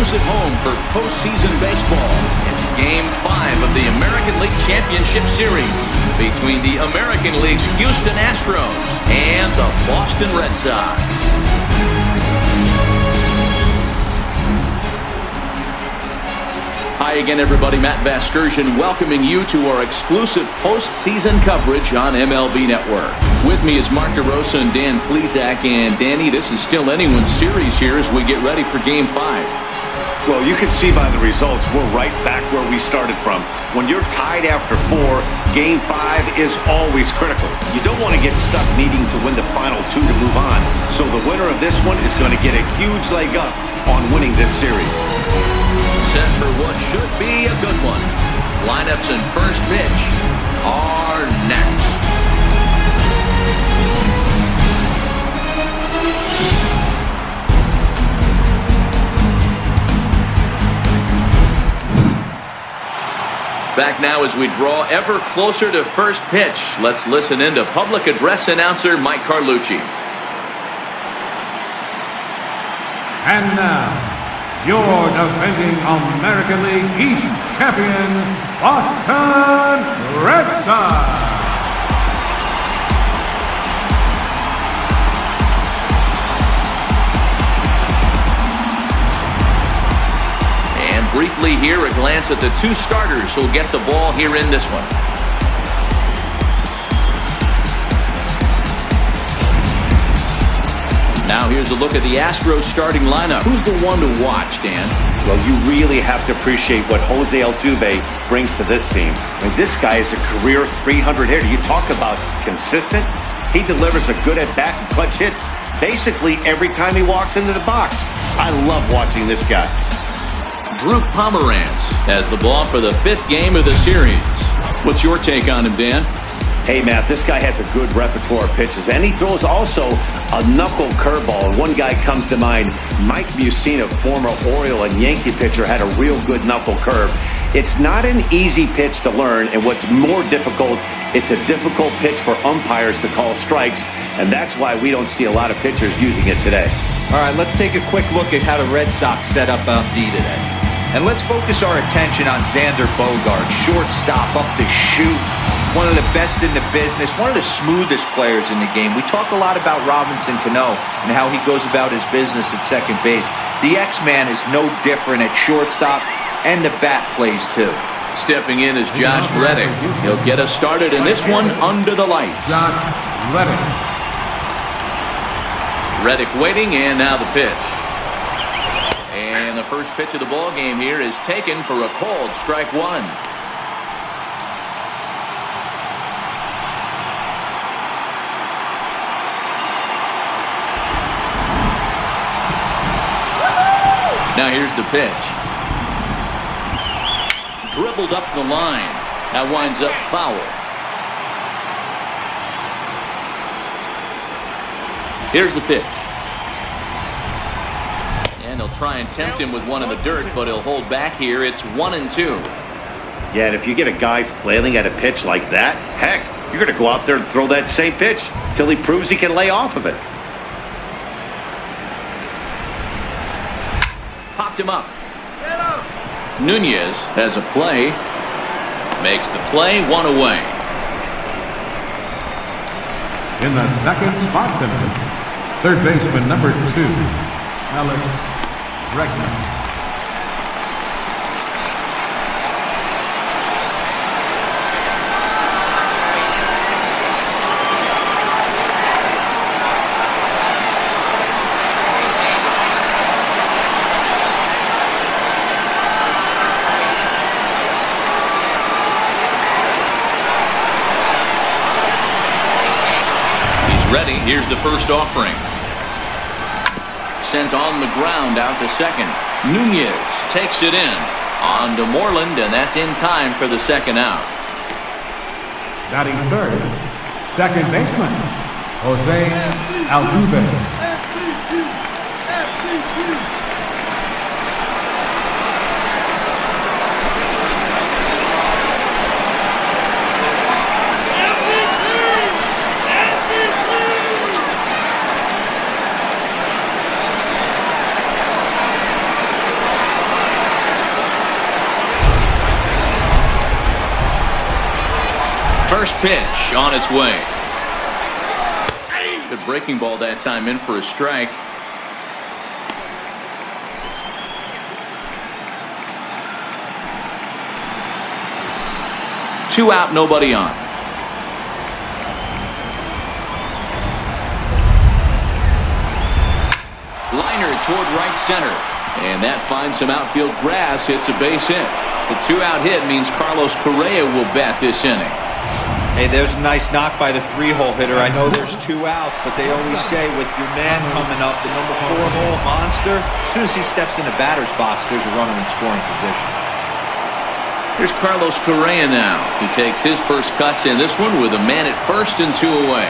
exclusive home for postseason baseball. It's Game 5 of the American League Championship Series between the American League's Houston Astros and the Boston Red Sox. Hi again, everybody. Matt Vasgersian welcoming you to our exclusive postseason coverage on MLB Network. With me is Mark DeRosa and Dan Plesac. And Danny, this is still anyone's series here as we get ready for Game 5. Well, you can see by the results, we're right back where we started from. When you're tied after 4, Game 5 is always critical. You don't want to get stuck needing to win the final 2 to move on. So the winner of this one is going to get a huge leg up on winning this series. Set for what should be a good one. Lineups and first pitch are next. Back now as we draw ever closer to first pitch. Let's listen in to public address announcer Mike Carlucci. And now, your defending American League East champion, Boston Red Sox. And briefly here, a glance at the 2 starters who'll get the ball here in this one. Now here's a look at the Astros starting lineup. Who's the one to watch, Dan? Well, you really have to appreciate what Jose Altuve brings to this team. I mean, this guy is a career 300 hitter. You talk about consistent. He delivers a good at-bat and clutch hits basically every time he walks into the box. I love watching this guy. Drew Pomeranz has the ball for the 5th game of the series. What's your take on him, Dan? Hey, Matt, this guy has a good repertoire of pitches, and he throws also a knuckle curveball. And one guy comes to mind, Mike Mussina, former Oriole and Yankee pitcher, had a real good knuckle curve. It's not an easy pitch to learn, and what's more difficult, it's a difficult pitch for umpires to call strikes, and that's why we don't see a lot of pitchers using it today. All right, let's take a quick look at how the Red Sox set up on D today. And let's focus our attention on Xander Bogaerts, shortstop, up the chute. One of the best in the business, one of the smoothest players in the game. We talk a lot about Robinson Cano and how he goes about his business at second base. The X-Man is no different at shortstop, and the bat plays too. Stepping in is Josh Reddick. He'll get us started in this one under the lights. Josh Reddick. Reddick waiting, and now the pitch. And the first pitch of the ball game here is taken for a called strike 1. Now here's the pitch. Dribbled up the line. That winds up foul. Here's the pitch. And he'll try and tempt him with one in the dirt, but he'll hold back here. It's 1-2. Yeah, and if you get a guy flailing at a pitch like that, heck, you're going to go out there and throw that same pitch till he proves he can lay off of it. Popped him up. Nunez has a play. Makes the play, 1 away. In the second spot tonight, third baseman number 2, Alex Bregman. Ready. Here's the first offering. Sent on the ground out to second. Nunez takes it in. On to Moreland, and that's in time for the second out. Batting third, second baseman, Jose Altuve. First pitch on its way. Good breaking ball that time, in for a strike. Two out, nobody on. Liner toward right center, and that finds some outfield grass. It's a base hit. The two-out hit means Carlos Correa will bat this inning. Hey, there's a nice knock by the three-hole hitter. I know there's 2 outs, but they always say with your man coming up, the number 4-hole monster, as soon as he steps in the batter's box, there's a runner in scoring position. Here's Carlos Correa now. He takes his first cuts in this one with a man at first and 2 away.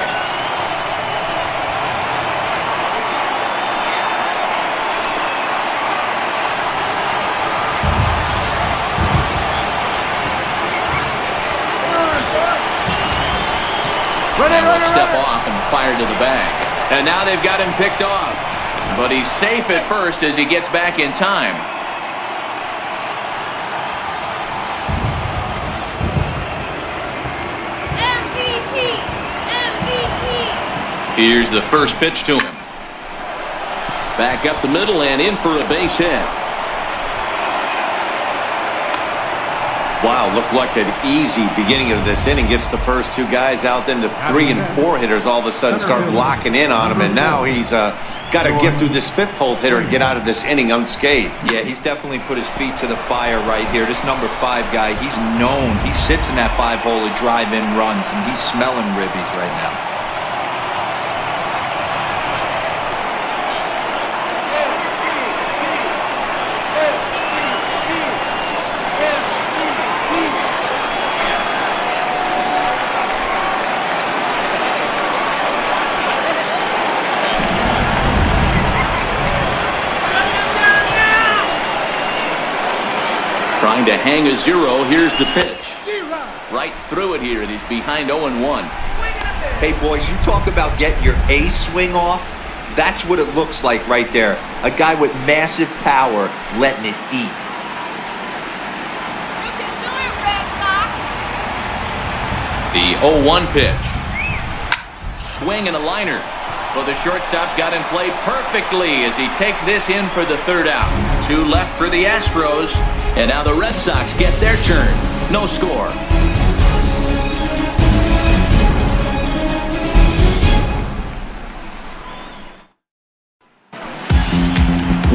Step off and fire to the bag. And now they've got him picked off. But he's safe at first as he gets back in time. MVP! MVP! Here's the first pitch to him. Back up the middle and in for a base hit. Wow, looked like an easy beginning of this inning. Gets the first 2 guys out, then the 3 and 4 hitters all of a sudden start locking in on him, and now he's got to get through this 5th-hole hitter and get out of this inning unscathed. Yeah, he's definitely put his feet to the fire right here. This number 5 guy, he's known. He sits in that 5-hole to drive in runs, and he's smelling ribbies right now. Trying to hang a 0. Here's the pitch. Right through it here. He's behind 0-1. Hey, boys, you talk about getting your A swing off. That's what it looks like right there. A guy with massive power letting it eat. You can do it, Red Sox. The 0-1 pitch. Swing and a liner. Well, the shortstop's got him played perfectly as he takes this in for the 3rd out. 2 left for the Astros. And now the Red Sox get their turn. No score.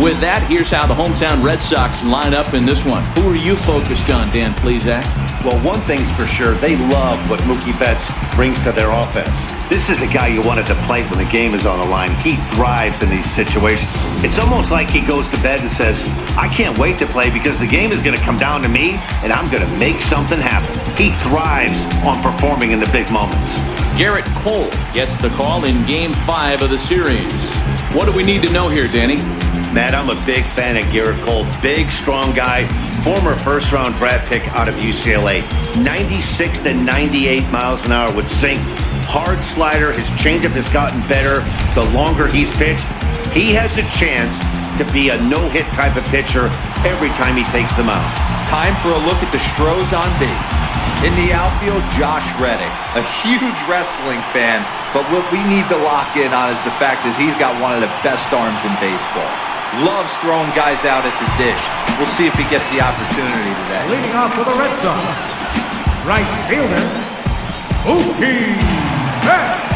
With that, here's how the hometown Red Sox line up in this one. Who are you focused on, Dan Plesac? Well, one thing's for sure, they love what Mookie Betts brings to their offense. This is the guy you want at the plate when the game is on the line. He thrives in these situations. It's almost like he goes to bed and says, I can't wait to play because the game is going to come down to me and I'm going to make something happen. He thrives on performing in the big moments. Garrett Cole gets the call in Game 5 of the series. What do we need to know here, Danny? Matt, I'm a big fan of Garrett Cole. Big, strong guy. Former first-round draft pick out of UCLA. 96 to 98 miles an hour with sink. Hard slider. His changeup has gotten better the longer he's pitched. He has a chance to be a no-hit type of pitcher every time he takes the mound. Time for a look at the Stros on D. In the outfield, Josh Reddick, a huge wrestling fan, but what we need to lock in on is the fact that he's got one of the best arms in baseball. Loves throwing guys out at the dish. We'll see if he gets the opportunity today. Leading off for the Red Sox, right fielder, Mookie Betts.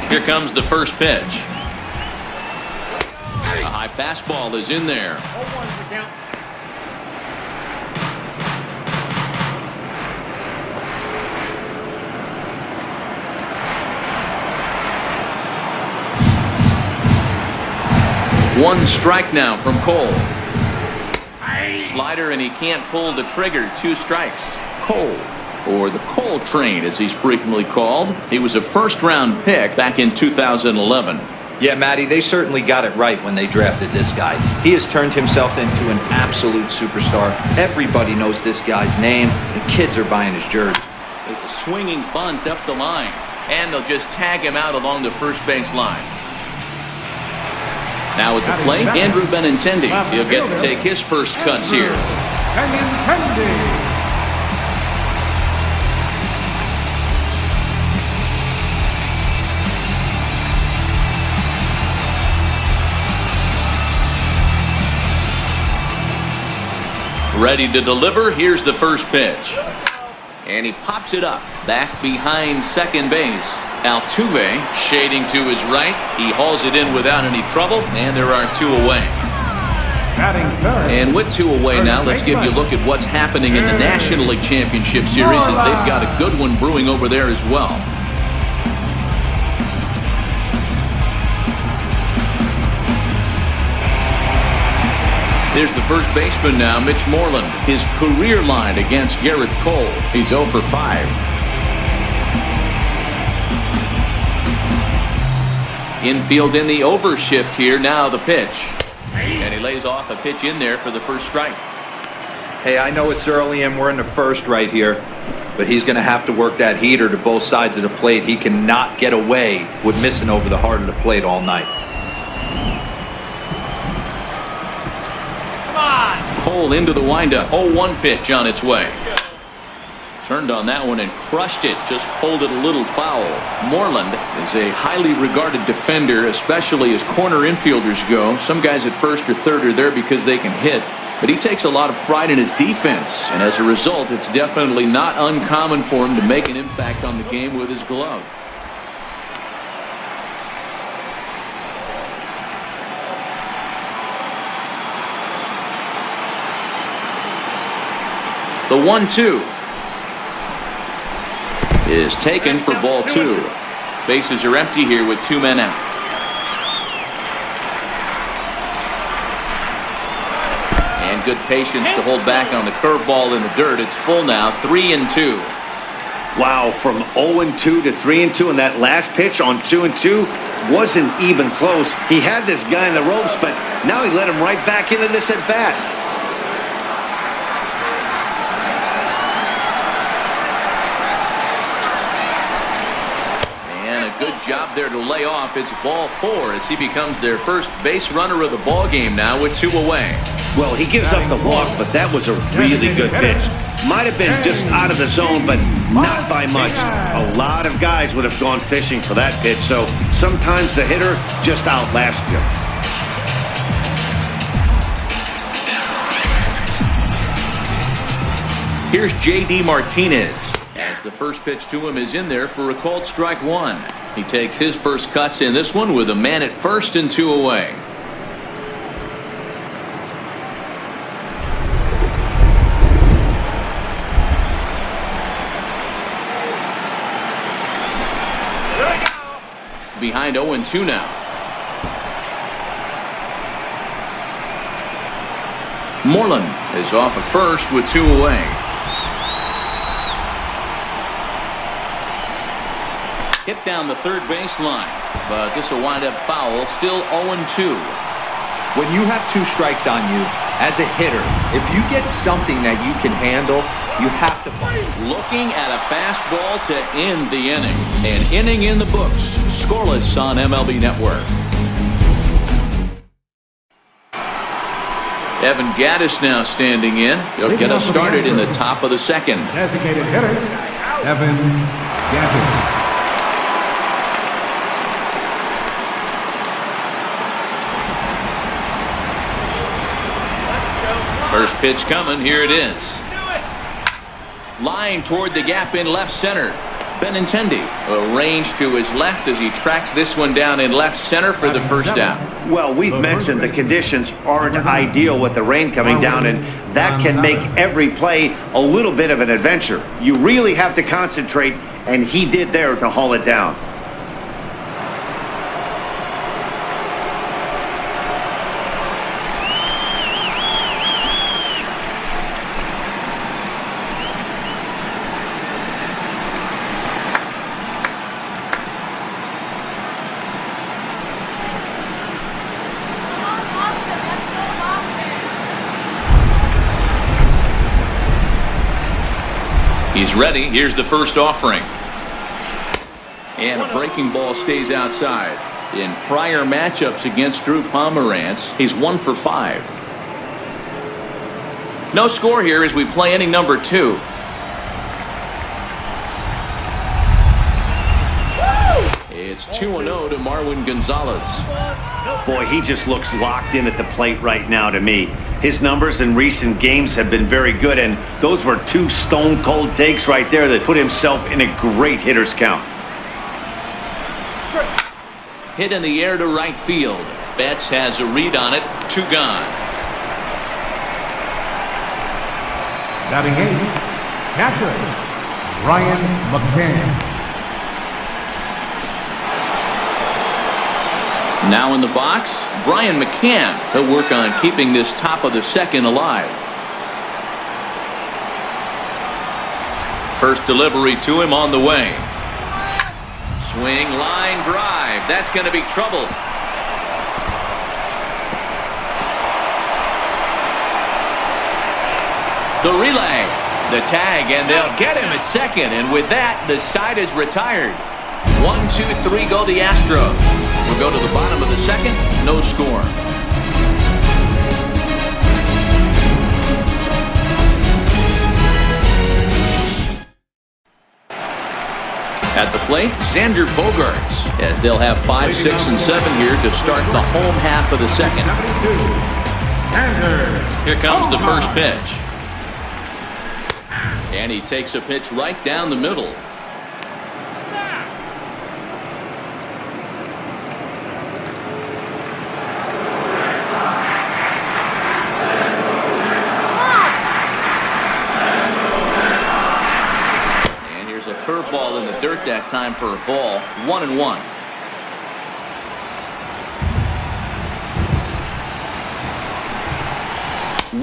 Here comes the first pitch. A high fastball is in there. 0-1's the count. One strike now from Cole. Slider, and he can't pull the trigger. 2 strikes. Cole, or the Cole Train as he's frequently called. He was a first-round pick back in 2011. Yeah, Matty, they certainly got it right when they drafted this guy. He has turned himself into an absolute superstar. Everybody knows this guy's name, and kids are buying his jerseys. There's a swinging bunt up the line. And they'll just tag him out along the first base line. Now at the plate, Andrew Benintendi. He'll get to take his first cuts here. Ready to deliver. Here's the first pitch. And he pops it up back behind second base. Altuve shading to his right. He hauls it in without any trouble, and there are 2 away. And with 2 away now, let's give you a look at what's happening in the National League Championship Series, as they've got a good one brewing over there as well. There's the first baseman now, Mitch Moreland. His career line against Garrett Cole. He's 0 for 5. Infield in the overshift here. Now the pitch. And he lays off a pitch in there for the first strike. Hey, I know it's early and we're in the first right here, but he's going to have to work that heater to both sides of the plate. He cannot get away with missing over the heart of the plate all night. Cole into the windup. 0-1 pitch on its way. Turned on that one and crushed it. Just pulled it a little foul. Moreland is a highly regarded defender, especially as corner infielders go. Some guys at first or third are there because they can hit, but he takes a lot of pride in his defense, and as a result, it's definitely not uncommon for him to make an impact on the game with his glove. The 1-2 is taken for ball 2. Bases are empty here with 2 men out. And good patience to hold back on the curveball in the dirt. It's full now, 3-2. Wow, from 0-2 to 3-2, and that last pitch on 2-2 wasn't even close. He had this guy in the ropes, but now he let him right back into this at bat. Good job there to lay off. It's ball 4 as he becomes their first base runner of the ball game now with 2 away. Well, he gives up the walk, but that was a really good pitch. Might have been just out of the zone, but not by much. A lot of guys would have gone fishing for that pitch, so sometimes the hitter just outlasts you. Here's J.D. Martinez. As the first pitch to him is in there for a called strike 1. He takes his first cuts in this one with a man at first and 2 away. Behind 0-2 now. Moreland is off at first with 2 away. Hit down the third base line, but this will wind up foul. Still 0-2. When you have 2 strikes on you, as a hitter, if you get something that you can handle, you have to fight. Looking at a fastball to end the inning. An inning in the books. Scoreless on MLB Network. Evan Gattis now standing in. He'll get us started in the top of the second. Designated hitter, Evan Gattis. First pitch coming. Here it is. Lying toward the gap in left center. Benintendi arranged to his left as he tracks this one down in left center for the first out. Well, we've mentioned the conditions aren't ideal with the rain coming down, and that can make every play a little bit of an adventure. You really have to concentrate, and he did there to haul it down. He's ready. Here's the first offering. And a breaking ball stays outside. In prior matchups against Drew Pomerantz, he's 1 for 5. No score here as we play inning number 2. It's 2-0 to Marwin Gonzalez. Boy, he just looks locked in at the plate right now to me. His numbers in recent games have been very good, and those were 2 stone-cold takes right there that put himself in a great hitter's count. Hit in the air to right field. Betts has a read on it. 2 gone. Batting 8th, catcher, Brian McCann. Now in the box, Brian McCann. He'll work on keeping this top of the second alive. First delivery to him on the way. Swing, line, drive. That's going to be trouble. The relay, the tag, and they'll get him at second. And with that, the side is retired. 1, 2, 3 go the Astros. We'll go to the bottom of the second. No score. At the plate, Xander Bogaerts, as they'll have 5, 6, and 7 here to start the home half of the second. Here comes the first pitch. And he takes a pitch right down the middle. Curveball in the dirt that time for a ball. 1-1.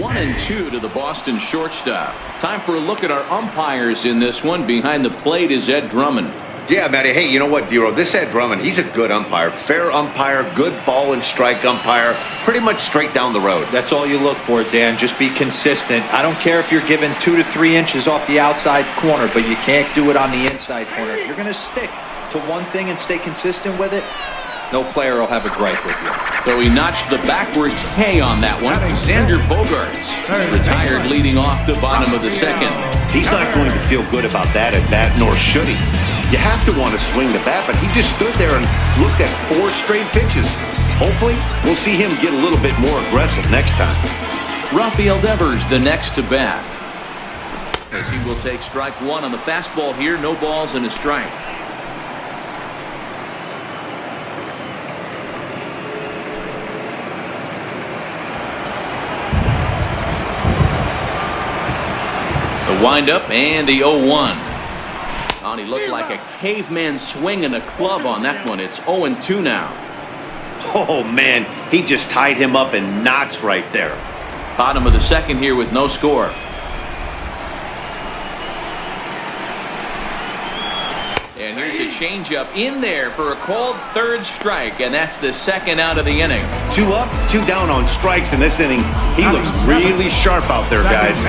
One and 2 to the Boston shortstop. Time for a look at our umpires in this one. Behind the plate is Ed Drummond. Yeah, Matty. Hey, you know what, Dero? This Ed Drummond, he's a good umpire. Fair umpire, good ball and strike umpire. Pretty much straight down the road. That's all you look for, Dan. Just be consistent. I don't care if you're given 2 to 3 inches off the outside corner, but you can't do it on the inside corner. If you're going to stick to one thing and stay consistent with it, no player will have a gripe with you. So he notched the backwards K on that one. Xander Bogaerts retired leading off the bottom of the second. He's not going to feel good about that at bat, nor should he. You have to want to swing the bat, but he just stood there and looked at 4 straight pitches. Hopefully, we'll see him get a little bit more aggressive next time. Rafael Devers, the next to bat. As he will take strike 1 on the fastball here. No balls and a strike. The windup and the 0-1. Oh, he looked like a caveman swinging a club on that one. It's 0-2 now. Oh, man, he just tied him up in knots right there. Bottom of the second here with no score. And here's a changeup in there for a called 3rd strike, and that's the second out of the inning. 2 up, 2 down on strikes in this inning. He looks really sharp out there, guys.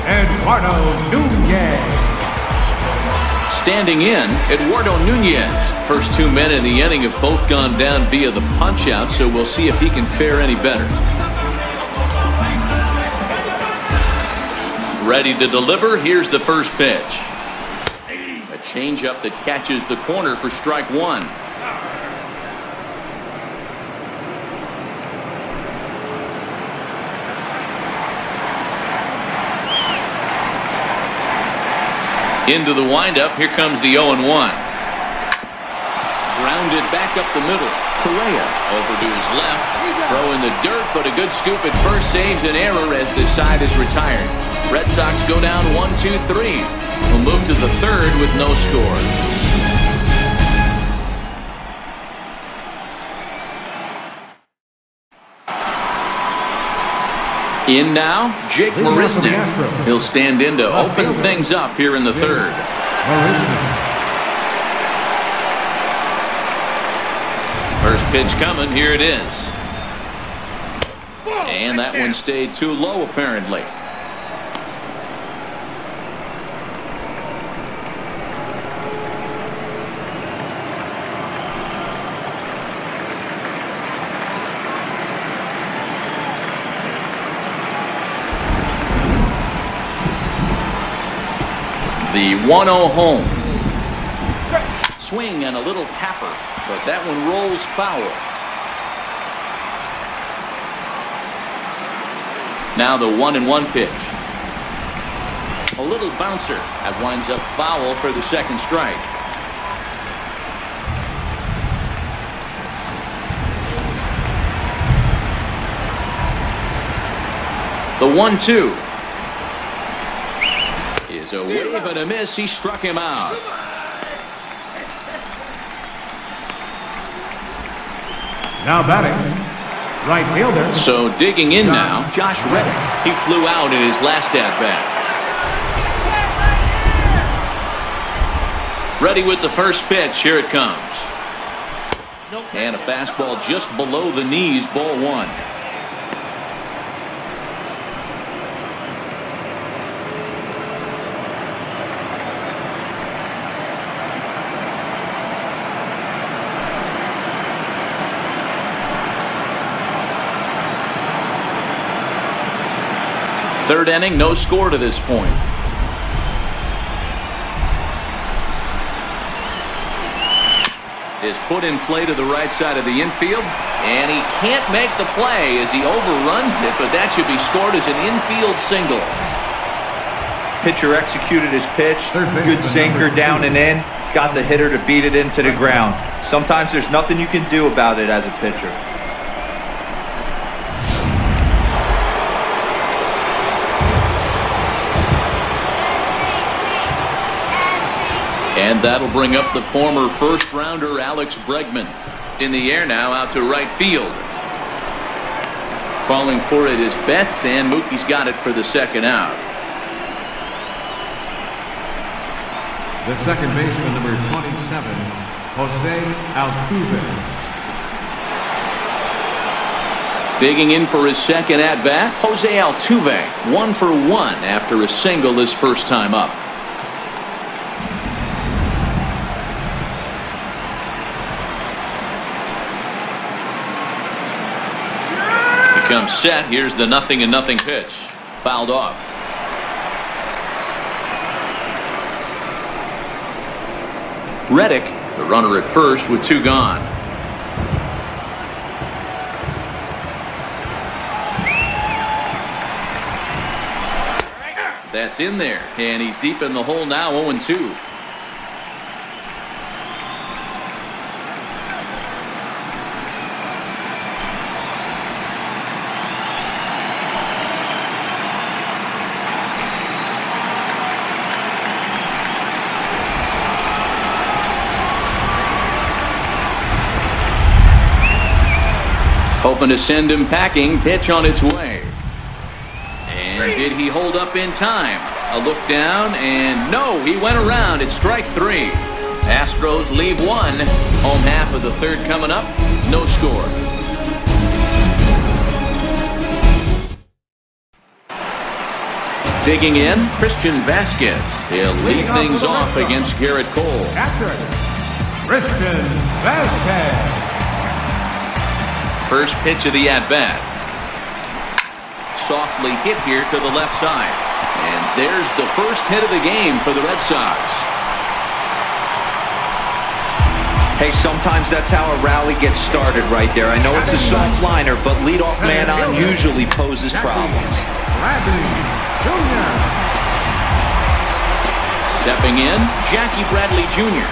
Eduardo Nunez. Standing in, Eduardo Nunez. First 2 men in the inning have both gone down via the punch-out, so we'll see if he can fare any better. Ready to deliver. Here's the first pitch. A changeup that catches the corner for strike 1. Into the windup. Here comes the 0-1. Grounded back up the middle. Correa over to his left. Throw in the dirt, but a good scoop at first saves an error as this side is retired. Red Sox go down 1-2-3. We'll move to the 3rd with no score. In now, Jake Marisnick. He'll stand in to open things up here in the 3rd. First pitch coming. Here it is. And that one stayed too low, apparently. The 1-0 home. Swing and a little tapper, but that one rolls foul. Now the 1-1 pitch. A little bouncer. That winds up foul for the second strike. The 1-2 is a wave and a miss. He struck him out. Now batting, right fielder. So digging in now, Josh Reddick. He flew out in his last at-bat. Ready with the first pitch. Here it comes. And a fastball just below the knees. Ball one. Third inning, no score to this point. Is put in play to the right side of the infield, and he can't make the play as he overruns it, but that should be scored as an infield single. Pitcher executed his pitch. Good sinker down and in. Got the hitter to beat it into the ground. Sometimes there's nothing you can do about it as a pitcher. And that'll bring up the former first-rounder Alex Bregman. In the air now, out to right field. Calling for it is Betts, and Mookie's got it for the second out. The second baseman, number 27, Jose Altuve. Digging in for his second at-bat, Jose Altuve. 1 for 1 after a single his first time up. Comes set. Here's the 0-0 pitch. Fouled off. Reddick, the runner at first with 2 gone. That's in there, and he's deep in the hole now. 0-2. Hoping to send him packing. Pitch on its way. And did he hold up in time? A look down, and no, he went around. It's strike 3. Astros leave 1. Home half of the third coming up. No score. Digging in, Christian Vasquez. He'll lead things off against Garrett Cole. Christian Vasquez. First pitch of the at-bat. Softly hit here to the left side. And there's the first hit of the game for the Red Sox. Hey, sometimes that's how a rally gets started right there. I know it's a soft liner, but leadoff man on usually poses problems. Stepping in, Jackie Bradley Jr.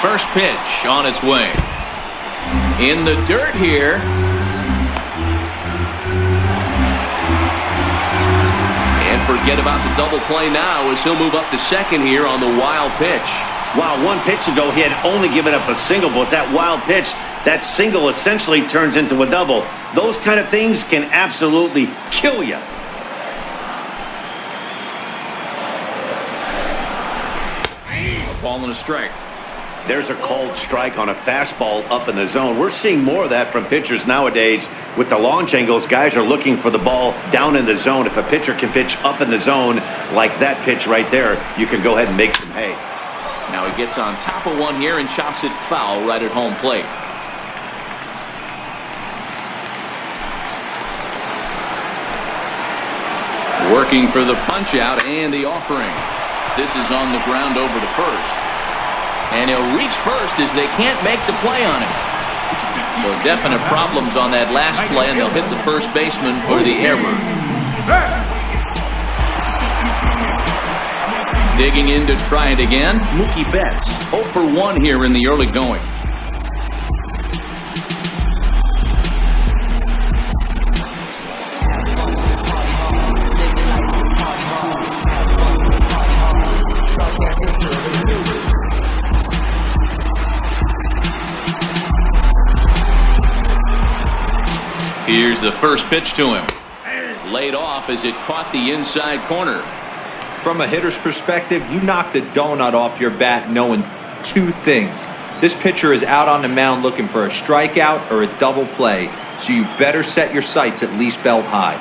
First pitch on its way. In the dirt here. And forget about the double play now as he'll move up to second here on the wild pitch. Wow, 1 pitch ago he had only given up a single, but that wild pitch, that single essentially turns into a double. Those kind of things can absolutely kill you. A ball and a strike. There's a cold strike on a fastball up in the zone. We're seeing more of that from pitchers nowadays. With the launch angles, guys are looking for the ball down in the zone. If a pitcher can pitch up in the zone like that pitch right there, you can go ahead and make some hay. Now he gets on top of one here and chops it foul right at home plate. Working for the punch out and the offering. This is on the ground over to first. And he'll reach first as they can't make the play on him. So definite problems on that last play, and they'll hit the first baseman for the error. Digging in to try it again, Mookie Betts. 0 for 1 here in the early going. Here's the first pitch to him. Laid off as it caught the inside corner. From a hitter's perspective, you knocked a donut off your bat knowing two things. This pitcher is out on the mound looking for a strikeout or a double play, so you better set your sights at least belt high.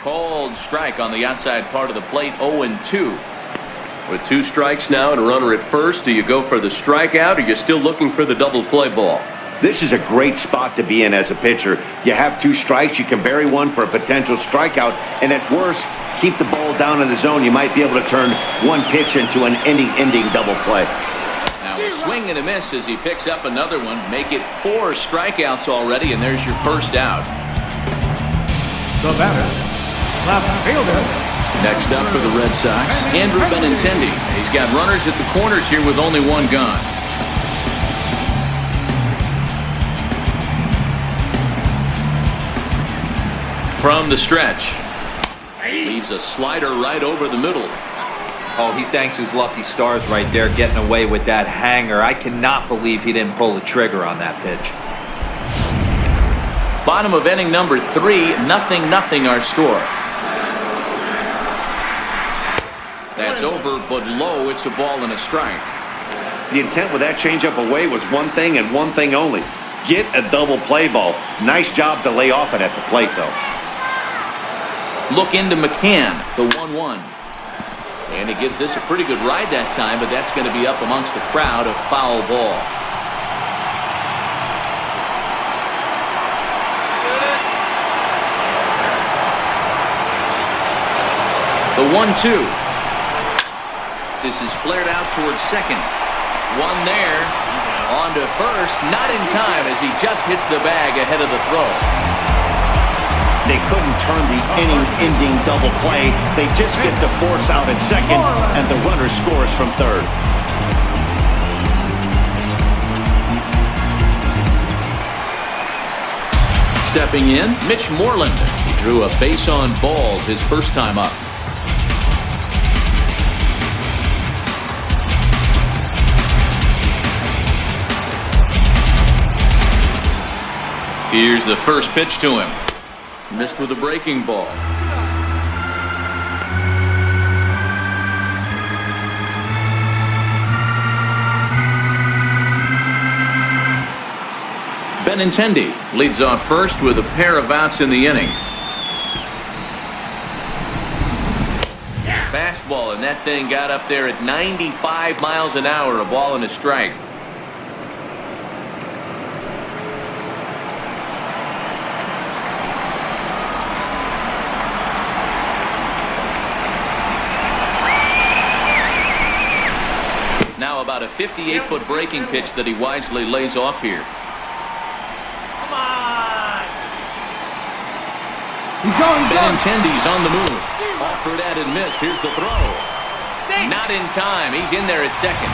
Called strike on the outside part of the plate, 0-2. With 2 strikes now and a runner at first, do you go for the strikeout or are you still looking for the double play ball? This is a great spot to be in as a pitcher. You have 2 strikes, you can bury one for a potential strikeout, and at worst, keep the ball down in the zone. You might be able to turn one pitch into an ending double play. Now a swing and a miss as he picks up another one. Make it 4 strikeouts already, and there's your first out. The batter, left fielder. Next up for the Red Sox, Andrew Benintendi. He's got runners at the corners here with only 1 gone. From the stretch. Leaves a slider right over the middle. Oh, he thanks his lucky stars right there getting away with that hanger. I cannot believe he didn't pull the trigger on that pitch. Bottom of inning number 3, 0-0 our score. That's over, but low. It's a ball and a strike. The intent with that changeup away was one thing and one thing only. Get a double play ball. Nice job to lay off it at the plate, though. Look into McCann, the 1-1. And he gives this a pretty good ride that time, but that's going to be up amongst the crowd, a foul ball. The 1-2. This is flared out towards second. One there. On to first. Not in time as he just hits the bag ahead of the throw. They couldn't turn the inning-ending double play. They just get the force out at second, and the runner scores from third. Stepping in, Mitch Moreland. He drew a base on balls his first time up. Here's the first pitch to him. Missed with a breaking ball. Benintendi leads off first with a pair of outs in the inning. Fastball, and that thing got up there at 95 miles an hour, a ball and a strike. Now about a 58-foot breaking pitch that he wisely lays off here. Come on. He's going. Benintendi's on the move. Offered at and missed. Here's the throw. Not in time. He's in there at second.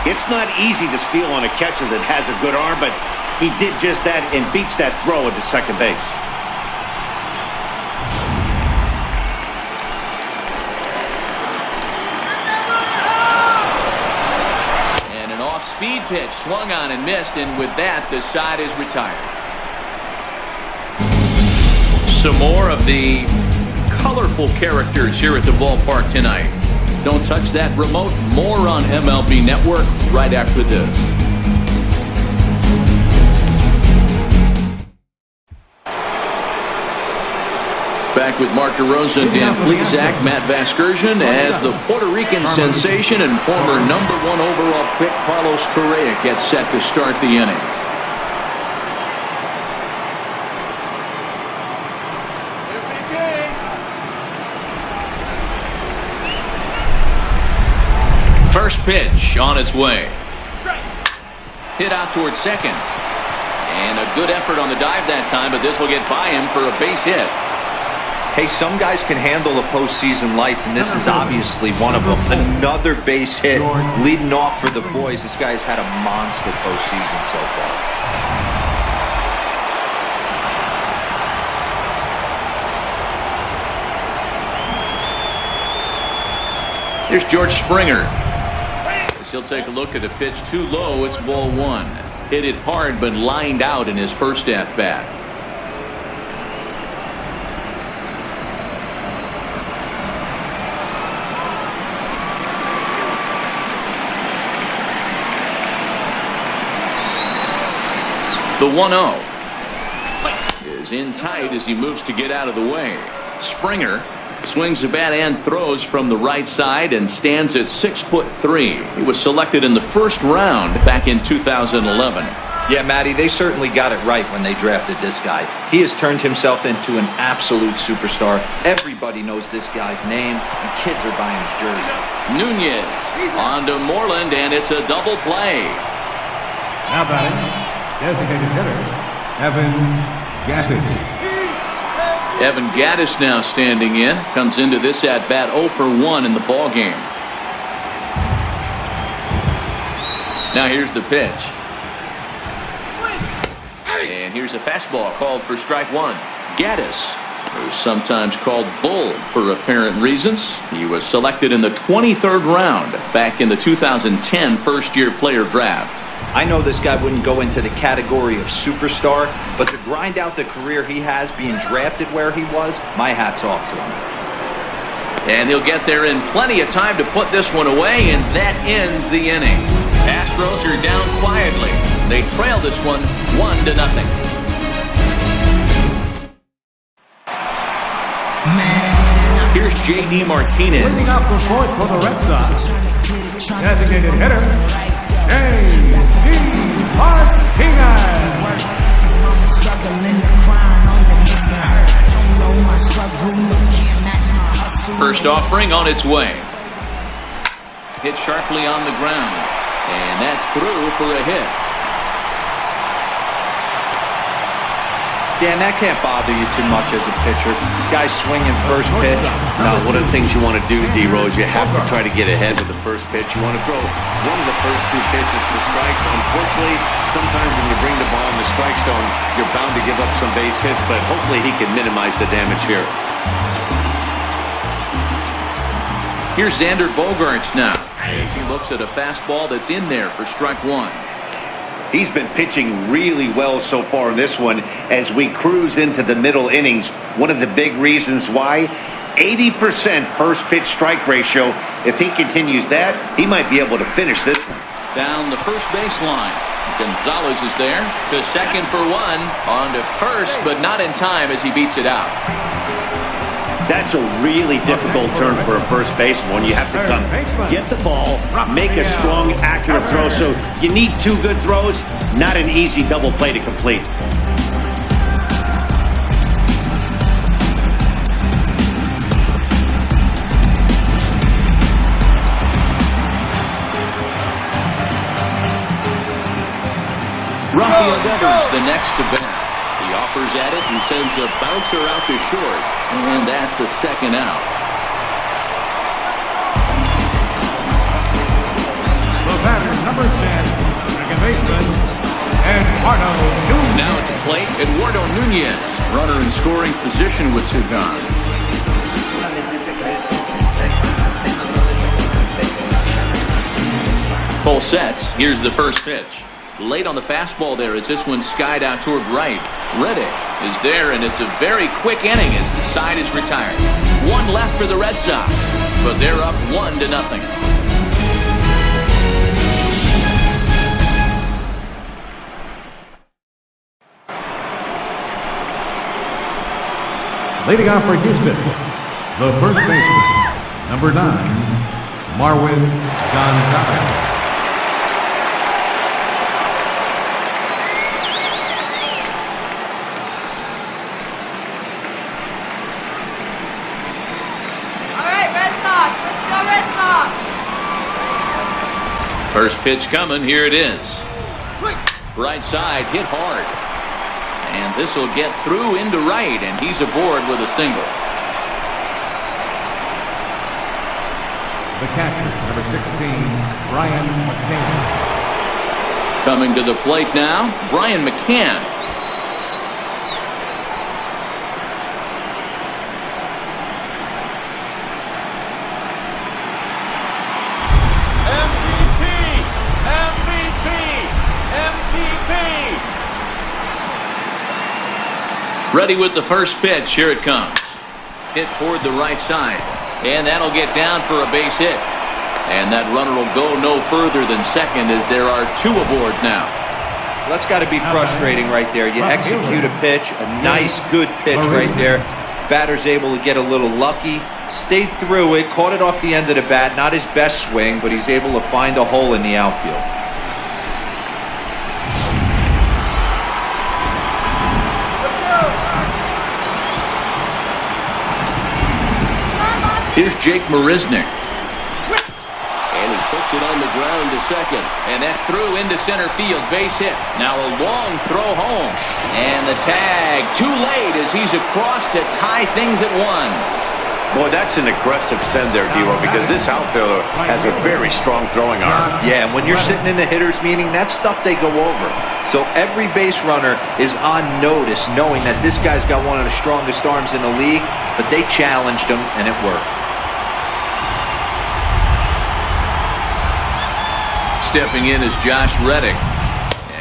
It's not easy to steal on a catcher that has a good arm, but he did just that and beats that throw into second base. Speed pitch swung on and missed, and with that the side is retired. Some more of the colorful characters here at the ballpark tonight. Don't touch that remote. More on MLB Network right after this. Back with Mark DeRosa and Dan Plesac. Matt Vasgersian as the Puerto Rican sensation and former #1 overall pick Carlos Correa gets set to start the inning. First pitch on its way. Hit out towards second. And a good effort on the dive that time, but this will get by him for a base hit. Hey, some guys can handle the postseason lights, and this is obviously one of them. Another base hit leading off for the boys. This guy's had a monster postseason so far. Here's George Springer. As he'll take a look at a pitch too low. It's ball 1. Hit it hard, but lined out in his first at-bat. The 1-0 is in tight as he moves to get out of the way. Springer swings the bat and throws from the right side and stands at 6'3". He was selected in the first round back in 2011. Yeah, Matty, they certainly got it right when they drafted this guy. He has turned himself into an absolute superstar. Everybody knows this guy's name, and kids are buying his jerseys. Nunez on to Moreland, and it's a double play. Now batting, designated hitter, Evan Gattis. Evan Gattis now standing in. Comes into this at-bat 0 for 1 in the ballgame. Now here's the pitch. And here's a fastball called for strike 1. Gattis, who's sometimes called Bull for apparent reasons. He was selected in the 23rd round back in the 2010 first-year player draft. I know this guy wouldn't go into the category of superstar, but to grind out the career he has being drafted where he was, my hat's off to him. And he'll get there in plenty of time to put this one away, and that ends the inning. Astros are down quietly. They trail this one 1-0. Here's J.D. Martinez. Leading up the fourth for the Red Sox, designated hitter, J.D. Martinez. First offering on its way. Hit sharply on the ground. And that's through for a hit. Dan, that can't bother you too much as a pitcher. Guys swinging first pitch. No, one of the things you want to do, D-Rose, you have to try to get ahead with the first pitch. You want to throw one of the first 2 pitches for strikes. Unfortunately, sometimes when you bring the ball in the strike zone, you're bound to give up some base hits, but hopefully he can minimize the damage here. Here's Xander Bogaerts now as he looks at a fastball that's in there for strike 1. He's been pitching really well so far in this one as we cruise into the middle innings. One of the big reasons why, 80% first pitch strike ratio. If he continues that, he might be able to finish this one. Down the first baseline. Gonzalez is there to second for 1. On to first, but not in time as he beats it out. That's a really difficult turn for a first baseman. You have to come, get the ball, make a strong, accurate throw. So you need 2 good throws, not an easy double play to complete. Rafael Devers the next to bat. He offers at it and sends a bouncer out to short. And that's the second out. The batter, number 10, second baseman, Eduardo Nunez. Now at the plate, Eduardo Nunez. Runner in scoring position with 2 gone. Full sets. Here's the first pitch. Late on the fastball there as this one skied out toward right. Reddick is there, and it's a very quick inning as the side is retired. 1 left for the Red Sox. but they're up 1-0. Leading off for Houston, the first baseman, number 9, Marwin Gonzalez. All right, Red Sox. Let's go, Red Sox. First pitch coming. Here it is. Right side, hit hard. And this will get through into right, and he's aboard with a single. The catcher, number 16, Brian McCann. Coming to the plate now, Brian McCann. Ready with the first pitch. Here it comes. Hit toward the right side. And that'll get down for a base hit. And that runner will go no further than second as there are 2 aboard now. Well, that's got to be frustrating right there. You execute a pitch, a nice, good pitch right there. Batter's able to get a little lucky. Stayed through it, caught it off the end of the bat. Not his best swing, but he's able to find a hole in the outfield. Here's Jake Marisnick. And he puts it on the ground to second. And that's through into center field. Base hit. Now a long throw home. And the tag too late as he's across to tie things at 1. Boy, that's an aggressive send there, D-Ro, because this outfielder has a very strong throwing arm. Yeah, and when you're sitting in the hitter's meeting, that's stuff they go over. So every base runner is on notice, knowing that this guy's got one of the strongest arms in the league, but they challenged him, and it worked. Stepping in is Josh Reddick.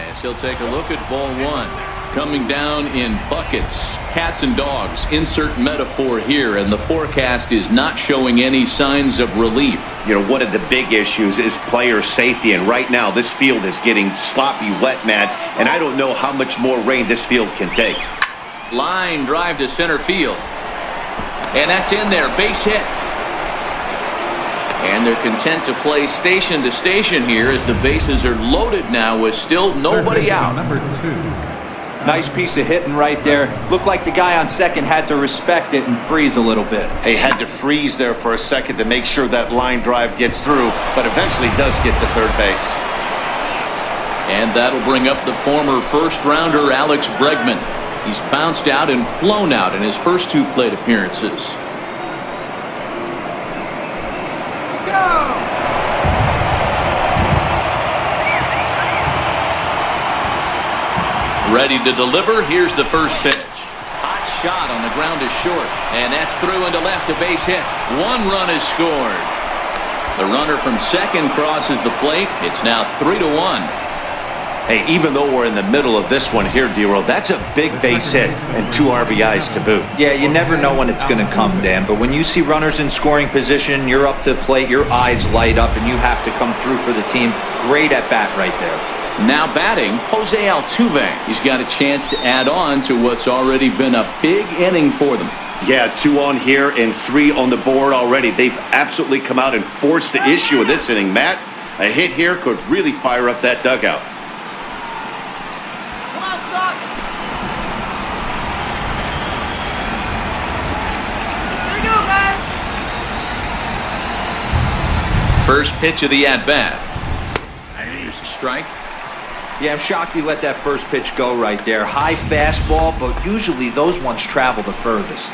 As he'll take a look at ball 1. Coming down in buckets, cats and dogs. Insert metaphor here, and the forecast is not showing any signs of relief. You know, one of the big issues is player safety, and right now this field is getting sloppy wet, man, and I don't know how much more rain this field can take. Line drive to center field. And that's in there. Base hit. And they're content to play station to station here as the bases are loaded now with still nobody out. Number 2. Nice piece of hitting right there. Looked like the guy on second had to respect it and freeze a little bit. He had to freeze there for a second to make sure that line drive gets through, but eventually does get to third base. And that'll bring up the former first-rounder Alex Bregman. He's bounced out and flown out in his first 2 plate appearances. Ready to deliver. Here's the first pitch. Hot shot on the ground is short. And that's through into left, a base hit. 1 run is scored. The runner from second crosses the plate. It's now 3-1. Hey, even though we're in the middle of this one here, D-Roll, that's a big base hit and 2 RBIs to boot. Yeah, you never know when it's going to come, Dan. But when you see runners in scoring position, you're up to the plate, your eyes light up, and you have to come through for the team. Great at bat right there. Now batting, Jose Altuve. He's got a chance to add on to what's already been a big inning for them. Yeah, 2 on here and 3 on the board already. They've absolutely come out and forced the issue of this inning. Matt, a hit here could really fire up that dugout. Come on, Sox. Here we go, guys. First pitch of the at-bat. Here's a strike. Yeah, I'm shocked he let that first pitch go right there. High fastball, but usually those ones travel the furthest.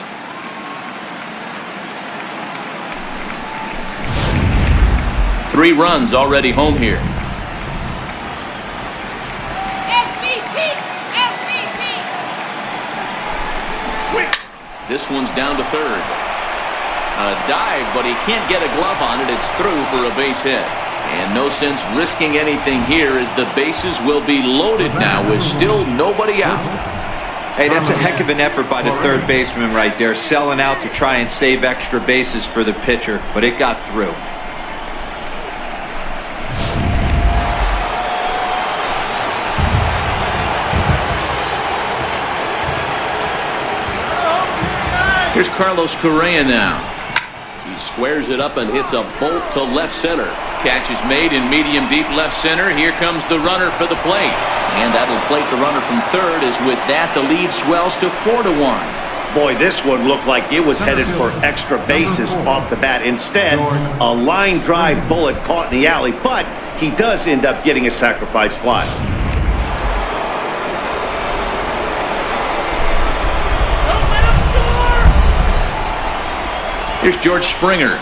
Three runs already home here. MVP! MVP! This one's down to third. A dive, but he can't get a glove on it. It's through for a base hit. And no sense risking anything here as the bases will be loaded now with still nobody out. Hey, that's a heck of an effort by the third baseman right there, selling out to try and save extra bases for the pitcher, but it got through. Here's Carlos Correa now. He squares it up and hits a bolt to left center. Catch is made in medium deep left center. Here comes the runner for the plate. And that'll plate the runner from third, as with that the lead swells to 4-1. Boy, this one looked like it was headed for extra bases off the bat. Instead, a line drive bullet caught in the alley, but he does end up getting a sacrifice fly. Here's George Springer.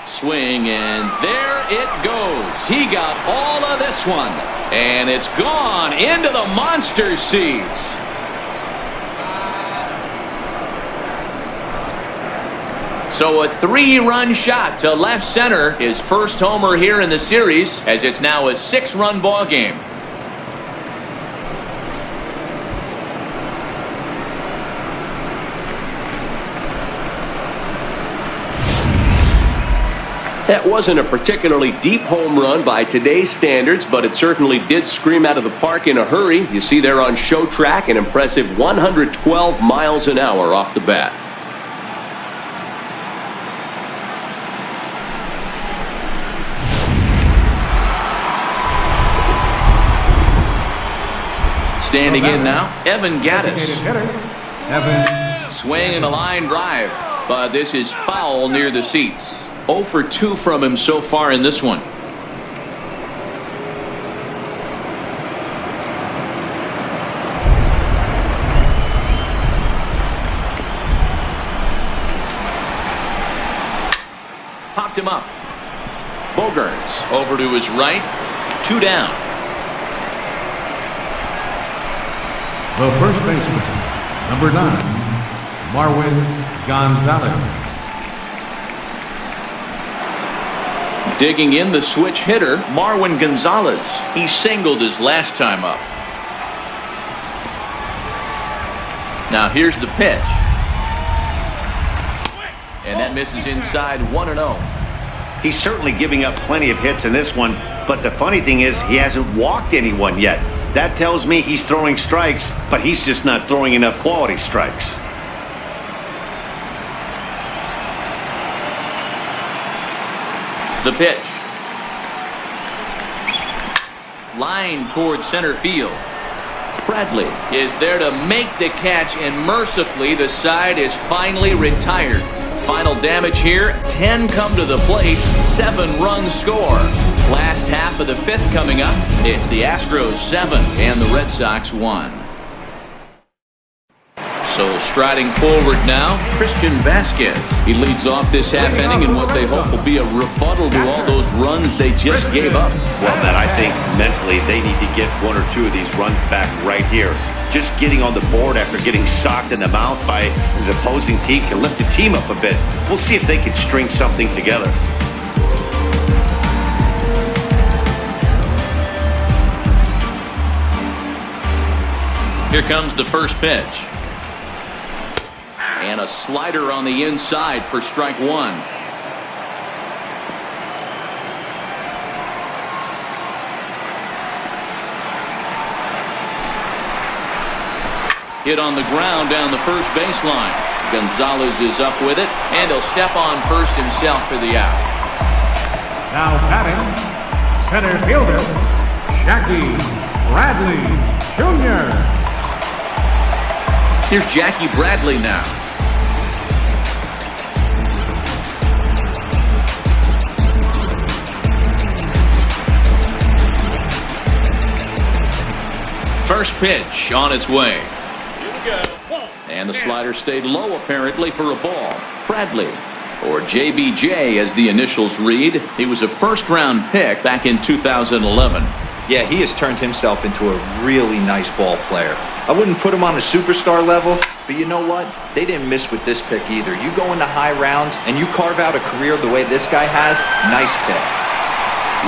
Swing, and there it goes. He got all of this one. And it's gone into the monster seats. So a 3-run shot to left center. His first homer here in the series, as it's now a 6-run ball game. That wasn't a particularly deep home run by today's standards, but it certainly did scream out of the park in a hurry. You see there on show track an impressive 112 miles an hour off the bat. Standing in now, Evan Gattis. Evan. Swing and a line drive, but this is foul near the seats. 0 for 2 from him so far in this one. Popped him up. Bogaerts over to his right. 2 down. The first baseman, number 9, Marwin Gonzalez. Digging in the switch hitter, Marwin Gonzalez. He singled his last time up. Now here's the pitch. And that misses inside 1-0. He's certainly giving up plenty of hits in this one, but the funny thing is he hasn't walked anyone yet. That tells me he's throwing strikes, but he's just not throwing enough quality strikes. The pitch. Line towards center field. Bradley is there to make the catch, and mercifully the side is finally retired. Final damage here, 10 come to the plate, 7 runs score. Last half of the 5th coming up. It's the Astros 7 and the Red Sox 1. So striding forward now, Christian Vasquez. He leads off this half inning in what they hope will be a rebuttal to all those runs they just gave up. Well, Matt, I think mentally they need to get 1 or 2 of these runs back right here. Just getting on the board after getting socked in the mouth by the opposing team can lift the team up a bit. We'll see if they can string something together. Here comes the first pitch. And a slider on the inside for strike 1. Hit on the ground down the first baseline. Gonzalez is up with it, and he'll step on first himself for the out. Now batting, center fielder, Jackie Bradley Jr. Here's Jackie Bradley now. First pitch on its way. And the slider stayed low apparently for a ball. Bradley, or JBJ as the initials read. He was a first-round pick back in 2011. Yeah, he has turned himself into a really nice ball player. I wouldn't put him on a superstar level, but you know what? They didn't miss with this pick either. You go into high rounds and you carve out a career the way this guy has, nice pick.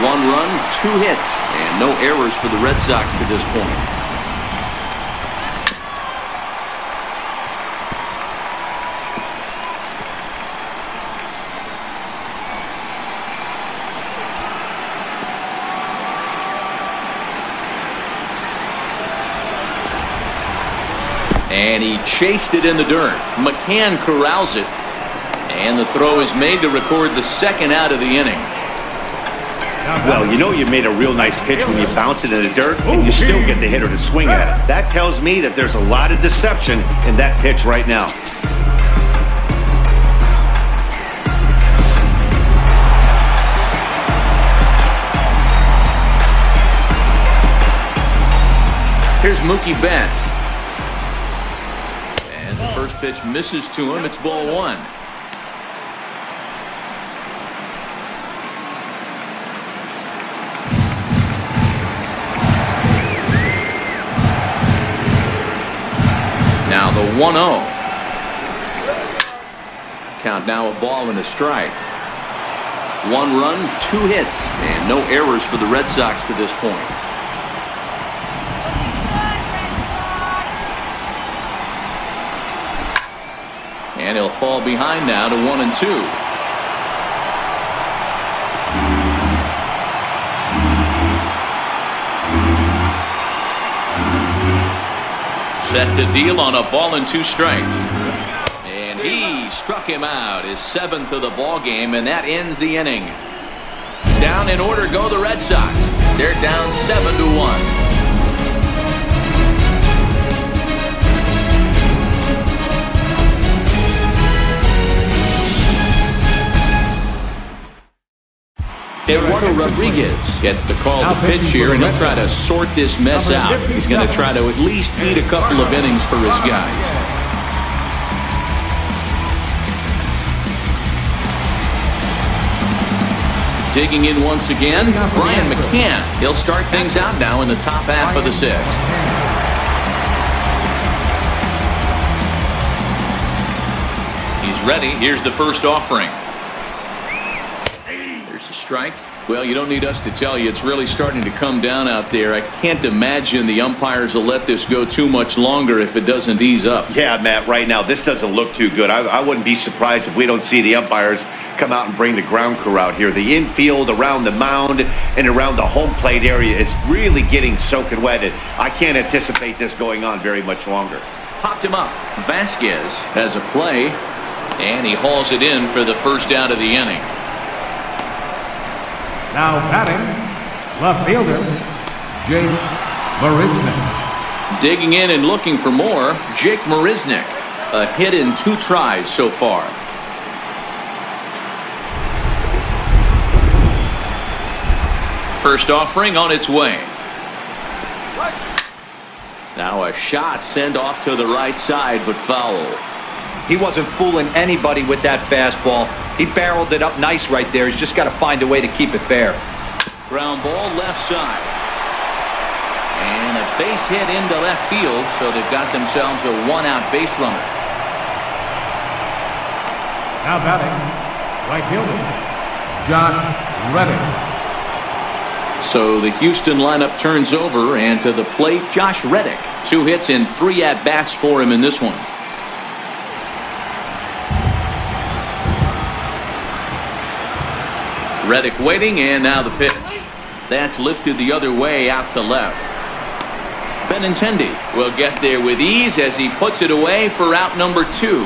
1 run, 2 hits, and no errors for the Red Sox to this point. And he chased it in the dirt. McCann corrals it. And the throw is made to record the second out of the inning. Well, you know you made a real nice pitch when you bounce it in the dirt and you still get the hitter to swing at it. That tells me that there's a lot of deception in that pitch right now. Here's Mookie Betts. As the first pitch misses to him, it's ball one. Now the 1-0. Count now a ball and a strike. 1 run, 2 hits, and no errors for the Red Sox to this point. And he'll fall behind now to 1-2. Set to deal on a ball and 2 strikes. And he struck him out, his 7th of the ball game, and that ends the inning. Down in order go the Red Sox. They're down 7-1. Eduardo Rodriguez gets the call to pitch here, and he'll try to sort this mess out. He's going to try to at least beat a couple of innings for his guys. Digging in once again, Brian McCann. He'll start things out now in the top half of the 6th. He's ready. Here's the first offering. There's a strike. Well, you don't need us to tell you, it's really starting to come down out there. I can't imagine the umpires will let this go too much longer if it doesn't ease up. Yeah, Matt, right now this doesn't look too good. I wouldn't be surprised if we don't see the umpires come out and bring the ground crew out here. The infield, around the mound, and around the home plate area is really getting soaking wet. I can't anticipate this going on very much longer. Popped him up. Vasquez has a play, and he hauls it in for the first out of the inning. Now batting, left fielder, Jake Marisnick. Digging in and looking for more, Jake Marisnick. A hit in 2 tries so far. First offering on its way. Now a shot sent off to the right side, but foul. He wasn't fooling anybody with that fastball. He barreled it up nice right there. He's just got to find a way to keep it fair. Ground ball left side. And a base hit into left field, so they've got themselves a 1-out base runner. Now batting, right fielder, Josh Reddick. So the Houston lineup turns over, and to the plate, Josh Reddick. 2 hits and 3 at-bats for him in this one. Reddick waiting, and now the pitch. That's lifted the other way out to left. Benintendi will get there with ease as he puts it away for out number 2.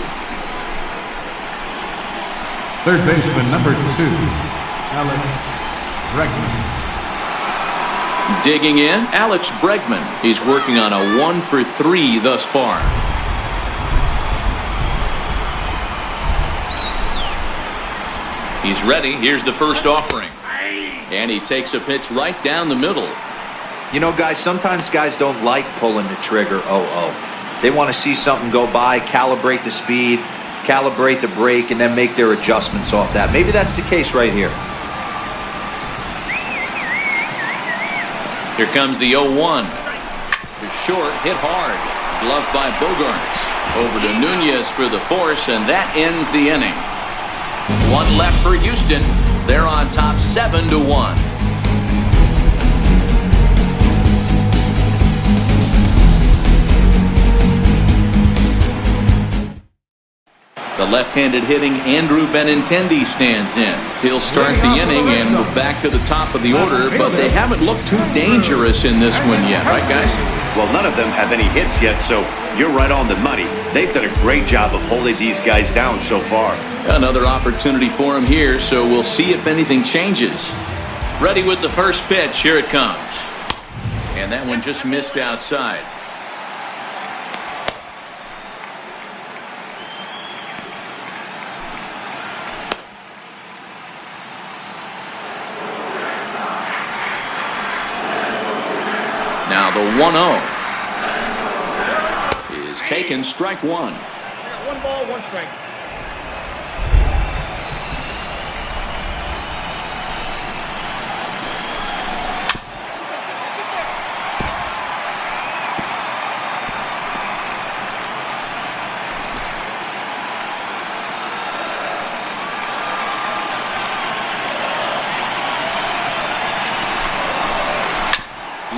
Third baseman number 2, Alex Bregman. Digging in, Alex Bregman. He's working on a 1 for 3 thus far. He's ready. Here's the first offering. And he takes a pitch right down the middle. You know, guys, sometimes guys don't like pulling the trigger. They want to see something go by, calibrate the speed, calibrate the brake, and then make their adjustments off that. Maybe that's the case right here. Here comes the 0-1. It's short, hit hard. Gloved by Bogarts. Over to Nunez for the force, and that ends the inning. 1 left for Houston. They're on top 7-1. The left-handed hitting Andrew Benintendi stands in. He'll start the inning and move back to the top of the order, but they haven't looked too dangerous in this one yet, right, guys? Well, none of them have any hits yet, so you're right on the money. They've done a great job of holding these guys down so far. Another opportunity for him here, so we'll see if anything changes. Ready with the first pitch. Here it comes. And that one just missed outside. Now the 1-0 is taken, strike one. One ball, one strike.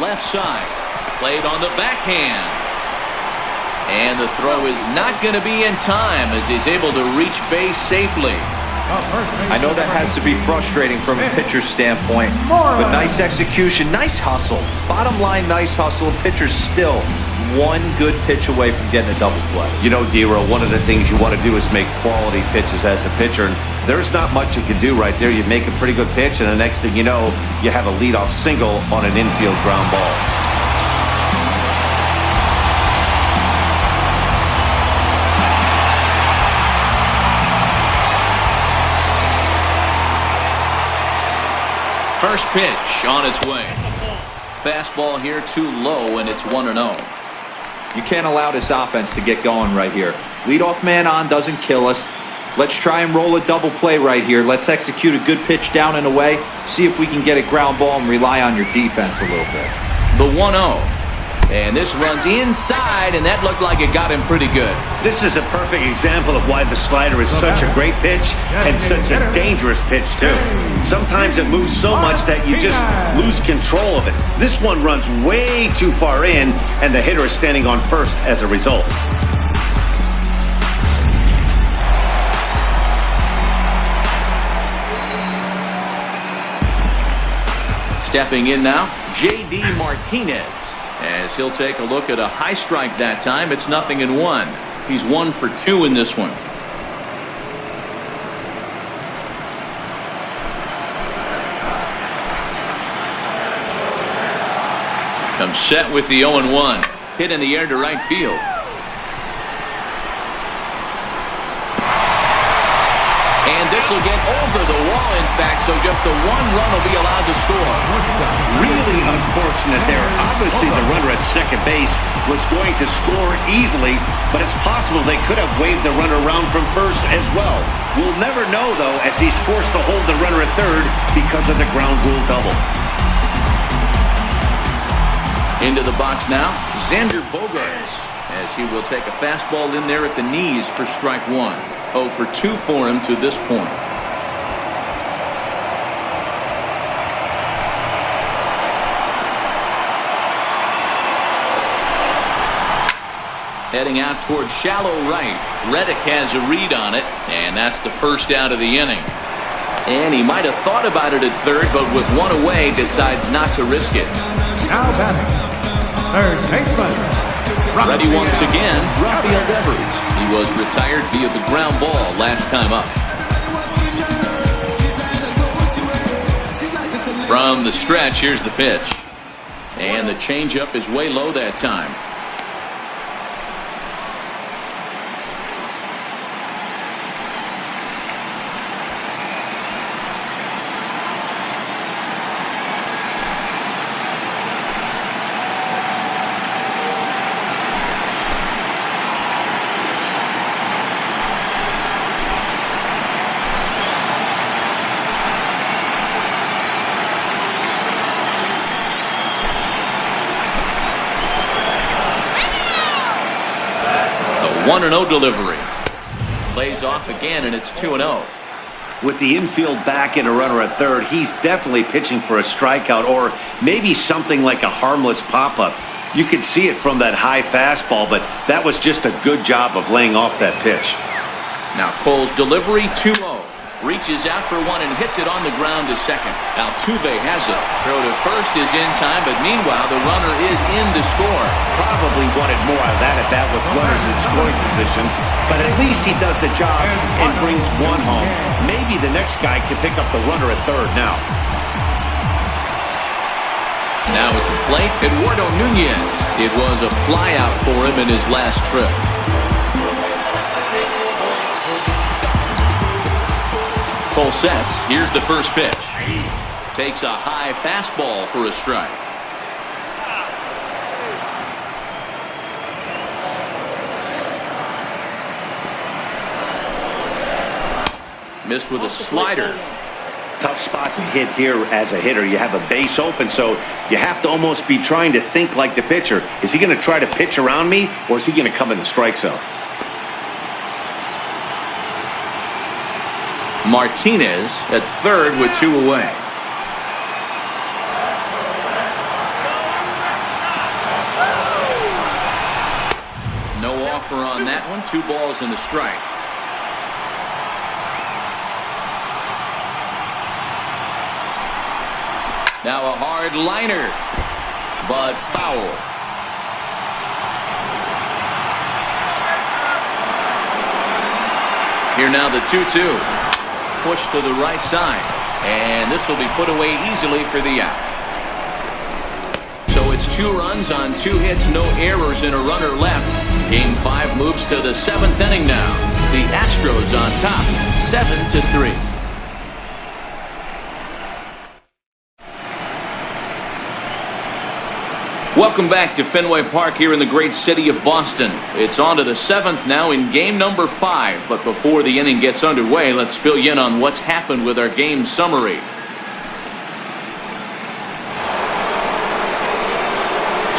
Left side, played on the backhand. And the throw is not going to be in time as he's able to reach base safely. I know that has to be frustrating from a pitcher's standpoint, but nice execution, nice hustle. Bottom line, nice hustle. Pitcher's still one good pitch away from getting a double play. You know, D-Roll, one of the things you want to do is make quality pitches as a pitcher, and there's not much you can do right there. You make a pretty good pitch, and the next thing you know, you have a leadoff single on an infield ground ball. First pitch on its way. Fastball here too low, and it's 1-0. You can't allow this offense to get going right here. Leadoff man on doesn't kill us. Let's try and roll a double play right here. Let's execute a good pitch down and away. See if we can get a ground ball and rely on your defense a little bit. The 1-0. And this runs inside, and that looked like it got him pretty good. This is a perfect example of why the slider is such a great pitch and such a dangerous pitch, too. Sometimes it moves so much that you just lose control of it. This one runs way too far in, and the hitter is standing on first as a result. Stepping in now, J.D. Martinez, as he'll take a look at a high strike that time. It's 0-1. He's 1 for 2 in this one. Comes set with the 0-1. Hit in the air to right field. And this will get over the wall, in fact, so just the 1 run will be allowed to score. Really unfortunate there. Obviously, the runner at second base was going to score easily, but it's possible they could have waved the runner around from first as well. We'll never know, though, as he's forced to hold the runner at third because of the ground rule double. Into the box now, Xander Bogaerts, as he will take a fastball in there at the knees for strike 1. 0 for 2 for him to this point. Heading out towards shallow right. Reddick has a read on it, and that's the first out of the inning. And he might have thought about it at third, but with 1 away, decides not to risk it. Now batting, third baseman. Ready once again, Rafael Devers. He was retired via the ground ball last time up. From the stretch, here's the pitch. And the changeup is way low that time. The 1-0 delivery. Plays off again, and it's 2-0. With the infield back and a runner at third, he's definitely pitching for a strikeout or maybe something like a harmless pop-up. You could see it from that high fastball, but that was just a good job of laying off that pitch. Now Cole's delivery, 2-0. Reaches out for one and hits it on the ground to second. Altuve has it. Throw to first is in time, but meanwhile the runner is in to score. Probably wanted more out of that at bat with runners in scoring position, but at least he does the job and brings one home. Maybe the next guy can pick up the runner at third now. Now at the plate, Eduardo Nunez. It was a flyout for him in his last trip. Full sets. Here's the first pitch. Takes a high fastball for a strike. Missed with a slider. Tough spot to hit here as a hitter. You have a base open, so you have to almost be trying to think like the pitcher. Is he going to try to pitch around me, or is he going to come in the strike zone? Martinez at third with 2 away. No offer on that one. 2 balls and a strike. Now a hard liner, but foul. Here now the 2-2. Push to the right side, and this will be put away easily for the out. So it's 2 runs on 2 hits, no errors, and a runner left. Game 5 moves to the 7th inning now. The Astros on top, 7-3. Welcome back to Fenway Park here in the great city of Boston. It's on to the 7th now in game number 5. But before the inning gets underway, let's fill you in on what's happened with our game summary.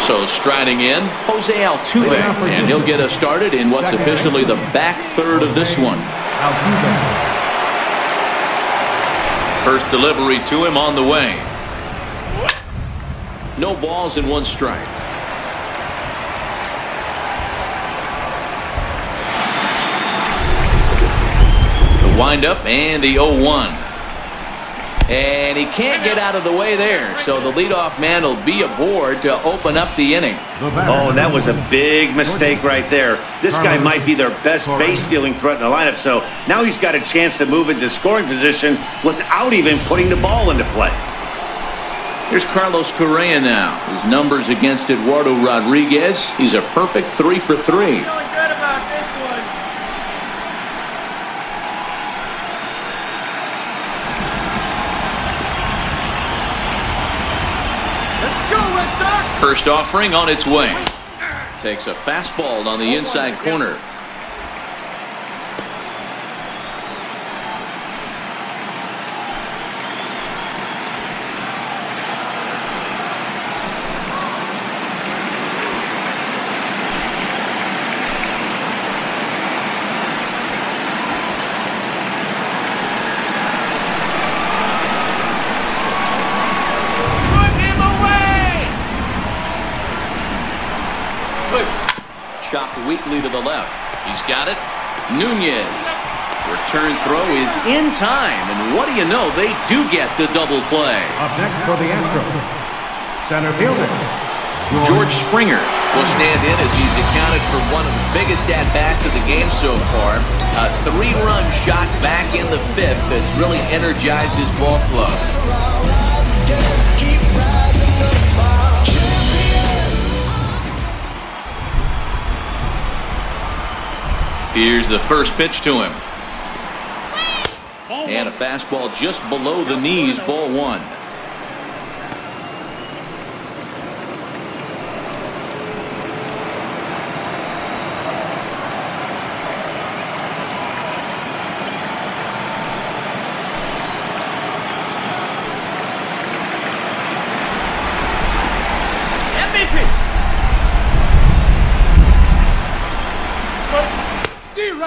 So striding in, Jose Altuve, and he'll get us started in what's officially the back third of this one. First delivery to him on the way. No balls and 1 strike. The windup and the 0-1. And he can't get out of the way there. So the leadoff man will be aboard to open up the inning. Oh, that was a big mistake right there. This guy might be their best base-stealing threat in the lineup. So now he's got a chance to move into scoring position without even putting the ball into play. Here's Carlos Correa now. His numbers against Eduardo Rodriguez. He's a perfect 3 for 3. Feeling good about this one. Let's go, Red Sox! First offering on its way. Takes a fastball on the inside corner. Chopped weakly to the left. He's got it. Nunez. Return throw is in time. And what do you know? They do get the double play. Up next for the Astros, center fielder George Springer will stand in as he's accounted for one of the biggest at-bats of the game so far. A 3-run shot back in the 5th that's really energized his ball club. Here's the first pitch to him. And a fastball just below the knees, ball 1.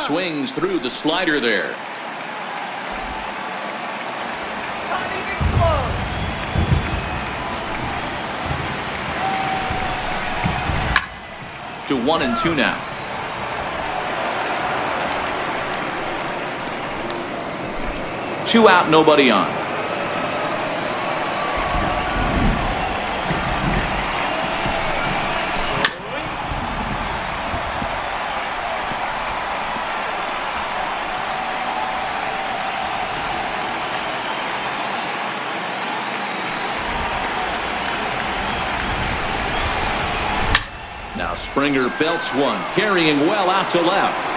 Swings through the slider there. To 1-2 now. 2 out, nobody on. Now Springer belts one, carrying well out to left.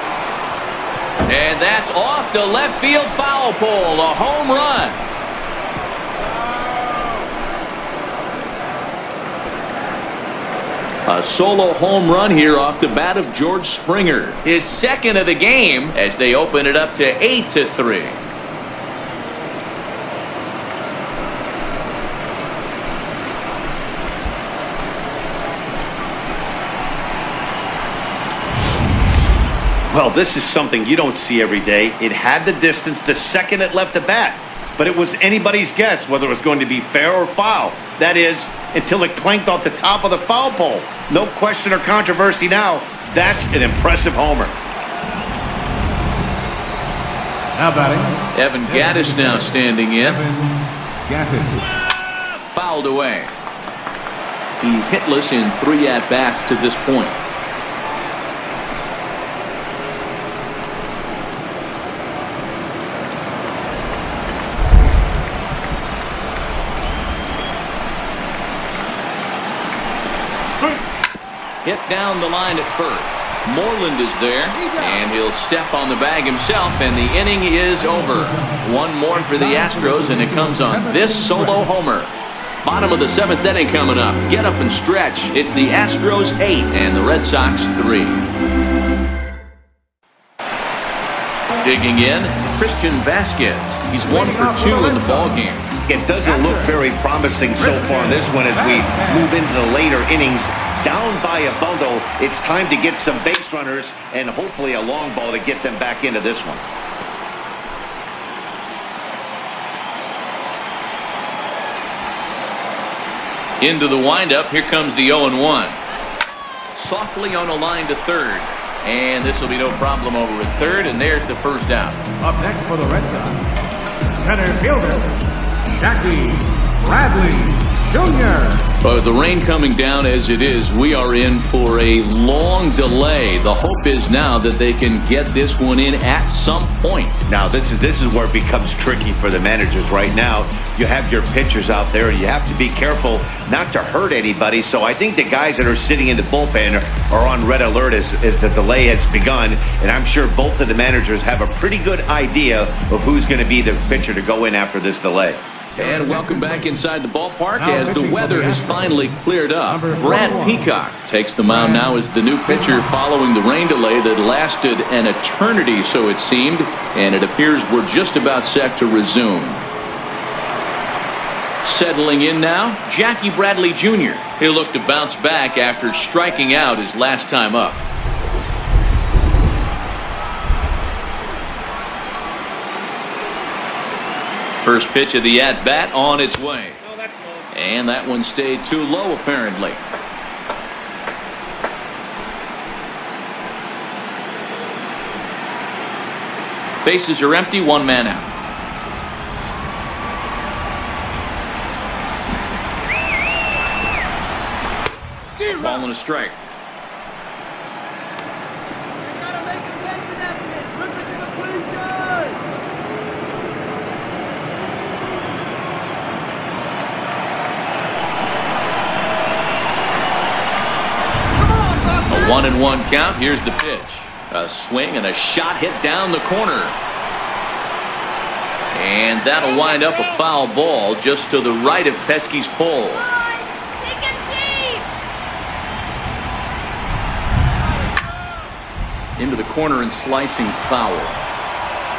And that's off the left field foul pole, a home run. A solo home run here off the bat of George Springer. His second of the game as they open it up to 8-3. Well, this is something you don't see every day. It had the distance the second it left the bat. But it was anybody's guess whether it was going to be fair or foul. That is, until it clanked off the top of the foul pole. No question or controversy now. That's an impressive homer. Now batting, Evan Gattis now standing in. Gattis. Fouled away. He's hitless in 3 at-bats to this point. Hit down the line at first. Moreland is there, and he'll step on the bag himself, and the inning is over. One more for the Astros, and it comes on this solo homer. Bottom of the 7th inning coming up. Get up and stretch. It's the Astros 8 and the Red Sox 3. Digging in, Christian Vasquez. He's 1 for 2 in the ballgame. It doesn't look very promising so far in this one as we move into the later innings. Down by a bundle, it's time to get some base runners and hopefully a long ball to get them back into this one. Into the windup, here comes the 0-1. Softly on a line to third. And this will be no problem over at third, and there's the first out. Up next for the Red Sox, center fielder, Jackie Bradley Jr. But with the rain coming down as it is, we are in for a long delay. The hope is now that they can get this one in at some point. Now, this is where it becomes tricky for the managers right now. You have your pitchers out there, and you have to be careful not to hurt anybody. So I think the guys that are sitting in the bullpen are on red alert as the delay has begun. And I'm sure both of the managers have a pretty good idea of who's going to be the pitcher to go in after this delay. And welcome back inside the ballpark as the weather has finally cleared up. Brad Peacock takes the mound now as the new pitcher following the rain delay that lasted an eternity, so it seemed, and it appears we're just about set to resume. Settling in now, Jackie Bradley Jr. He'll look to bounce back after striking out his last time up. First pitch of the at-bat on its way. No, that's low. And that one stayed too low, apparently. Bases are empty, 1 man out. Ball and a strike. Gotta make a play for that pitch. Look at the bleachers. A 1-1 count. Here's the pitch. A swing and a shot hit down the corner. And that'll wind up a foul ball just to the right of Pesky's pole. Into the corner and slicing foul.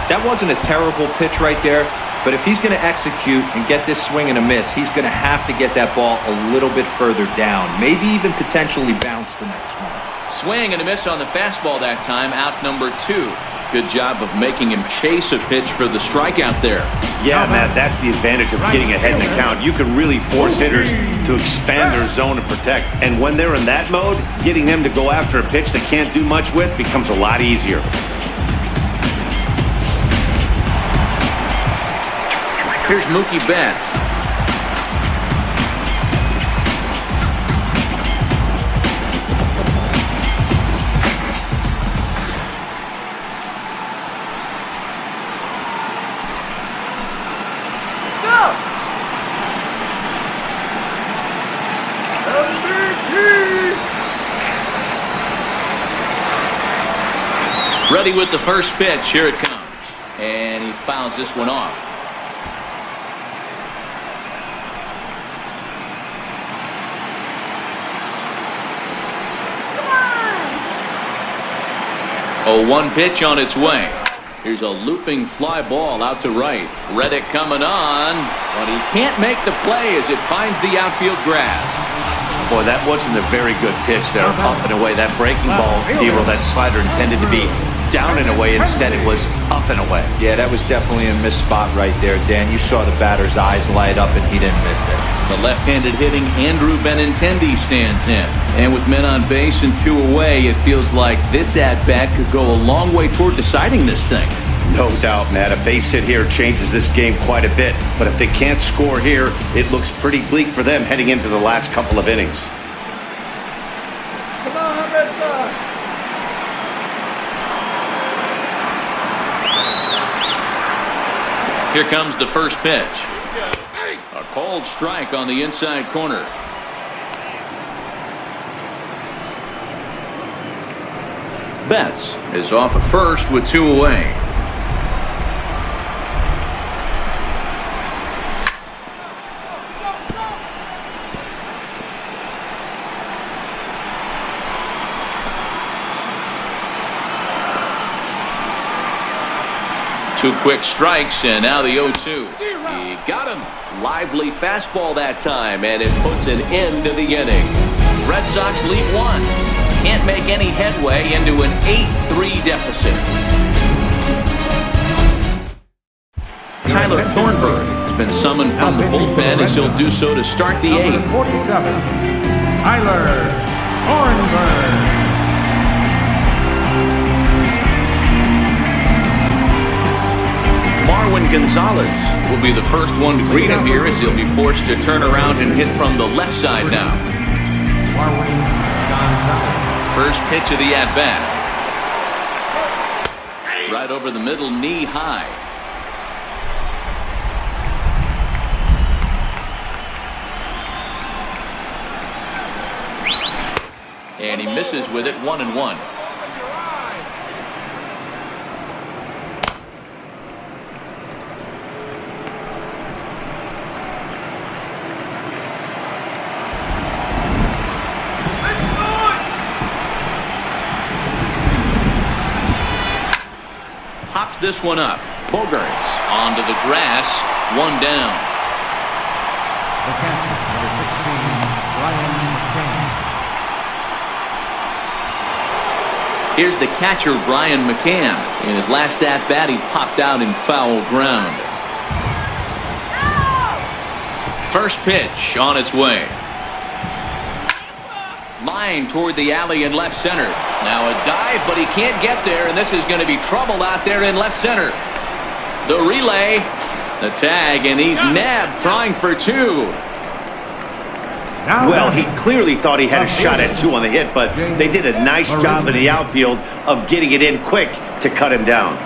That wasn't a terrible pitch right there, but if he's going to execute and get this swing and a miss, he's going to have to get that ball a little bit further down, maybe even potentially bounce the next one. Swing and a miss on the fastball that time, out number 2. Good job of making him chase a pitch for the strikeout there. Yeah, Matt, that's the advantage of getting ahead in the count. You can really force hitters to expand their zone and protect. And when they're in that mode, getting them to go after a pitch they can't do much with becomes a lot easier. Here's Mookie Betts. Ready with the first pitch. Here it comes. And he fouls this one off. Oh, one pitch on its way. Here's a looping fly ball out to right. Reddick coming on, but he can't make the play as it finds the outfield grass. Boy, that wasn't a very good pitch there, up and away. That breaking ball, Hero, that slider intended to be down and away. Instead, it was up and away. Yeah, that was definitely a missed spot right there, Dan. You saw the batter's eyes light up, and he didn't miss it. The left-handed hitting Andrew Benintendi stands in. And with men on base and 2 away, it feels like this at-bat could go a long way toward deciding this thing. No doubt, Matt. A base hit here changes this game quite a bit. But if they can't score here, it looks pretty bleak for them heading into the last couple of innings. Come on, Red Sox. Here comes the first pitch. A cold strike on the inside corner. Betts is off at first with 2 away. Two quick strikes, and now the 0-2. He got him. Lively fastball that time, and it puts an end to the inning. Red Sox lead 1. Can't make any headway into an 8-3 deficit. Tyler Thornburg has been summoned from the bullpen as he'll do so to start the 8th. 47, Tyler Thornburg. Marwin Gonzalez will be the first one to greet him here as he'll be forced to turn around and hit from the left side now. First pitch of the at-bat. Right over the middle, knee high. And he misses with it, 1-1. Hops this one up. Bogarts onto the grass. 1 down. The catcher, number 16, Brian McCann. Here's the catcher, Brian McCann. In his last at-bat, he popped out in foul ground. First pitch on its way. Line toward the alley in left center. Now a dive, but he can't get there, and this is going to be trouble out there in left center. The relay, the tag, and he's nabbed trying for 2. Well, he clearly thought he had a shot at 2 on the hit, but they did a nice job in the outfield of getting it in quick to cut him down.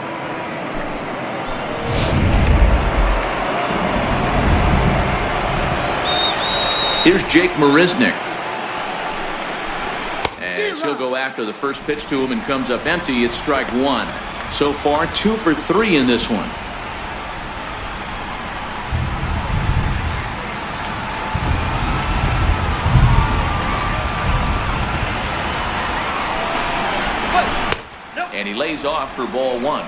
Here's Jake Marisnick. As he'll go after the first pitch to him and comes up empty, it's strike 1. So far, 2 for 3 in this one. And he lays off for ball 1.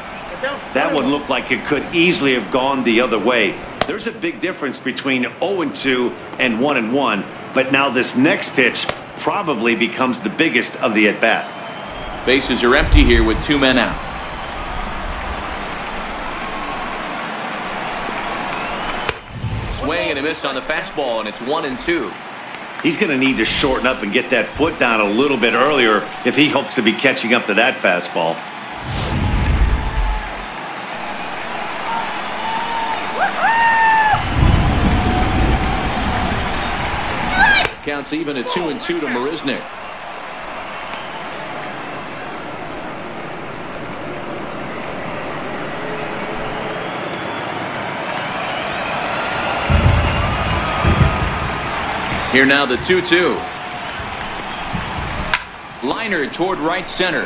That one looked like it could easily have gone the other way. There's a big difference between 0-2 and 1-1, but now this next pitch probably becomes the biggest of the at-bat. Bases are empty here with 2 men out. Swing and a miss on the fastball, and it's 1-2. He's going to need to shorten up and get that foot down a little bit earlier if he hopes to be catching up to that fastball. Counts even at 2-2 to Marisnik. Here now the 2-2. Liner toward right center.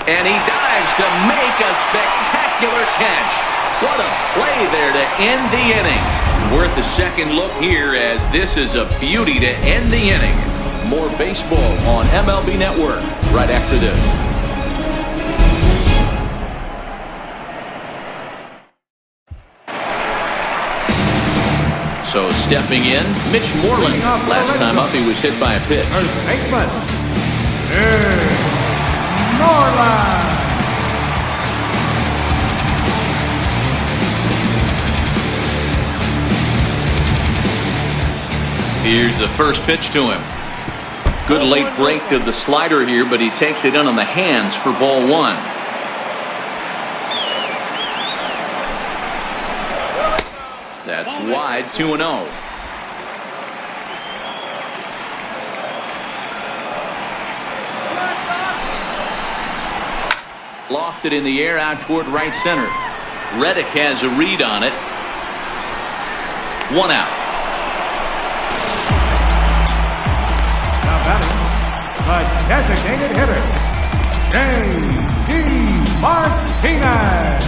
And he dives to make a spectacular catch. What a play there to end the inning. Worth a second look here, as this is a beauty to end the inning. More baseball on MLB Network right after this. So stepping in, Mitch Moreland. Last time up, he was hit by a pitch. Moreland. Here's the first pitch to him. Good late break to the slider here, but he takes it in on the hands for ball one. That's wide, 2-0. Lofted in the air out toward right center. Reddick has a read on it. 1 out. Now batting, the designated hitter, J.D. Martinez.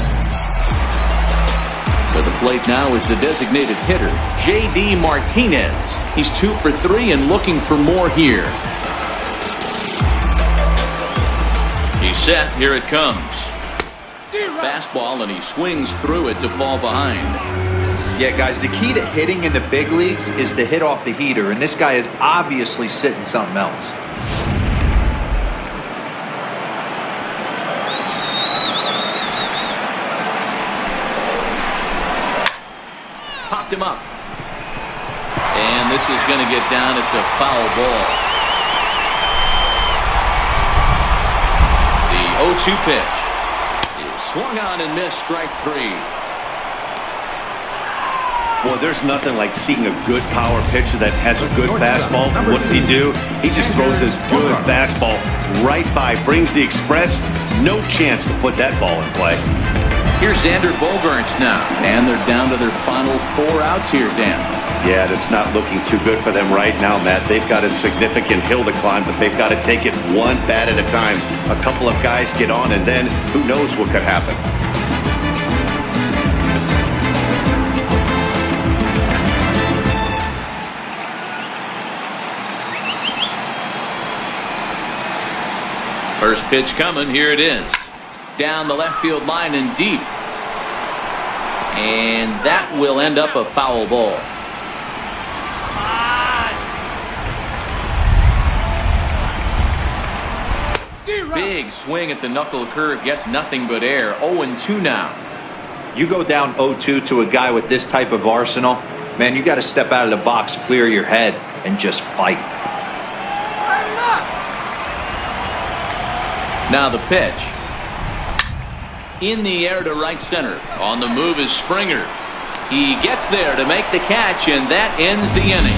To the plate now is the designated hitter, J.D. Martinez. He's 2 for 3 and looking for more here. He's set. Here it comes. Fastball, and he swings through it to fall behind. Yeah, guys, the key to hitting in the big leagues is to hit off the heater, and this guy is obviously sitting something else. Popped him up. And this is going to get down. It's a foul ball. The 0-2 pitch is swung on and missed. Strike 3. Boy, there's nothing like seeing a good power pitcher that has a good fastball. What does he do? He just throws his good fastball right by, brings the express. No chance to put that ball in play. Here's Xander Bogaerts now, and they're down to their final 4 outs here, Dan. Yeah, that's not looking too good for them right now, Matt. They've got a significant hill to climb, but they've got to take it one bat at a time. A couple of guys get on, and then who knows what could happen. First pitch coming. Here it is. Down the left field line and deep. And that will end up a foul ball. Big swing at the knuckle curve. Gets nothing but air. 0-2 now. You go down 0-2 to a guy with this type of arsenal, man, you got to step out of the box, clear your head, and just fight. Now the pitch. In the air to right center. On the move is Springer. He gets there to make the catch, and that ends the inning.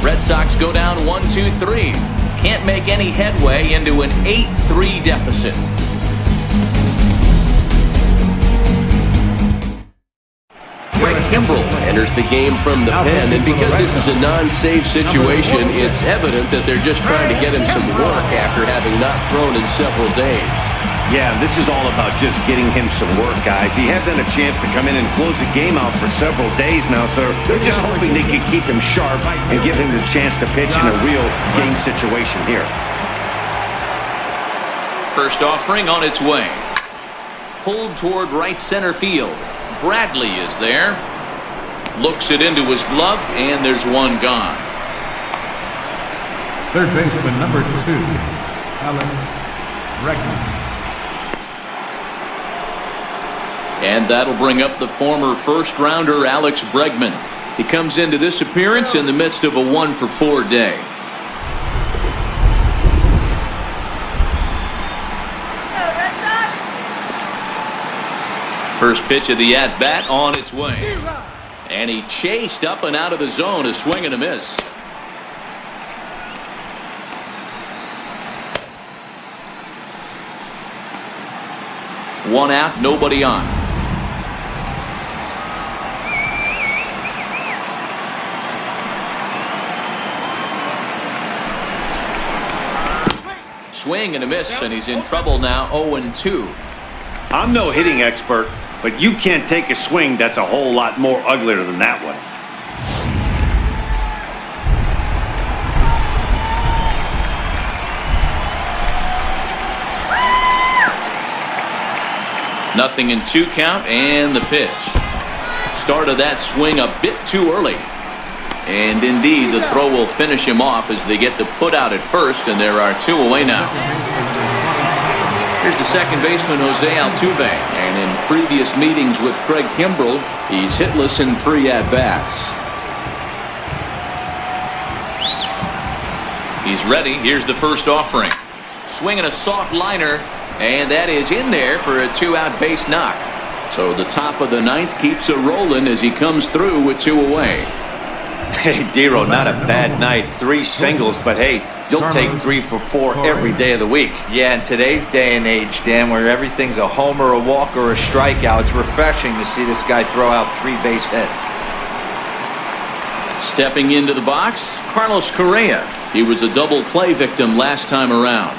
Red Sox go down 1-2-3. Can't make any headway into an 8-3 deficit. Greg Kimbrell enters the game from the pen, and because this is a non-save situation, it's evident that they're just trying to get him some work after having not thrown in several days. Yeah, this is all about just getting him some work, guys. He hasn't a chance to come in and close the game out for several days now, so they're just hoping they can keep him sharp and give him the chance to pitch in a real game situation here. First offering on its way. Pulled toward right center field. Bradley is there. Looks it into his glove, and there's one gone. Third baseman number 2, Alex Bregman. And that'll bring up the former first-rounder Alex Bregman. He comes into this appearance in the midst of a 1-for-4 day. First pitch of the at-bat on its way. And he chased up and out of the zone, a swing and a miss. 1 out, nobody on. Swing and a miss, and he's in trouble now. 0-2. I'm no hitting expert, but you can't take a swing that's a whole lot more uglier than that one. Nothing in 2 count, and the pitch. Started that swing a bit too early. And indeed, the throw will finish him off as they get the put out at first, and there are 2 away now. Here's the second baseman, Jose Altuve. And in previous meetings with Craig Kimbrell, he's hitless in 3 at-bats. He's ready. Here's the first offering. Swinging a soft liner, and that is in there for a 2-out base knock. So the top of the 9th keeps it rolling as he comes through with 2 away. Hey, Dero, not a bad night. 3 singles, but hey, you'll take 3 for 4 every day of the week. Yeah, in today's day and age, Dan, where everything's a homer, a walk, or a strikeout, it's refreshing to see this guy throw out 3 base hits. Stepping into the box, Carlos Correa. He was a double play victim last time around.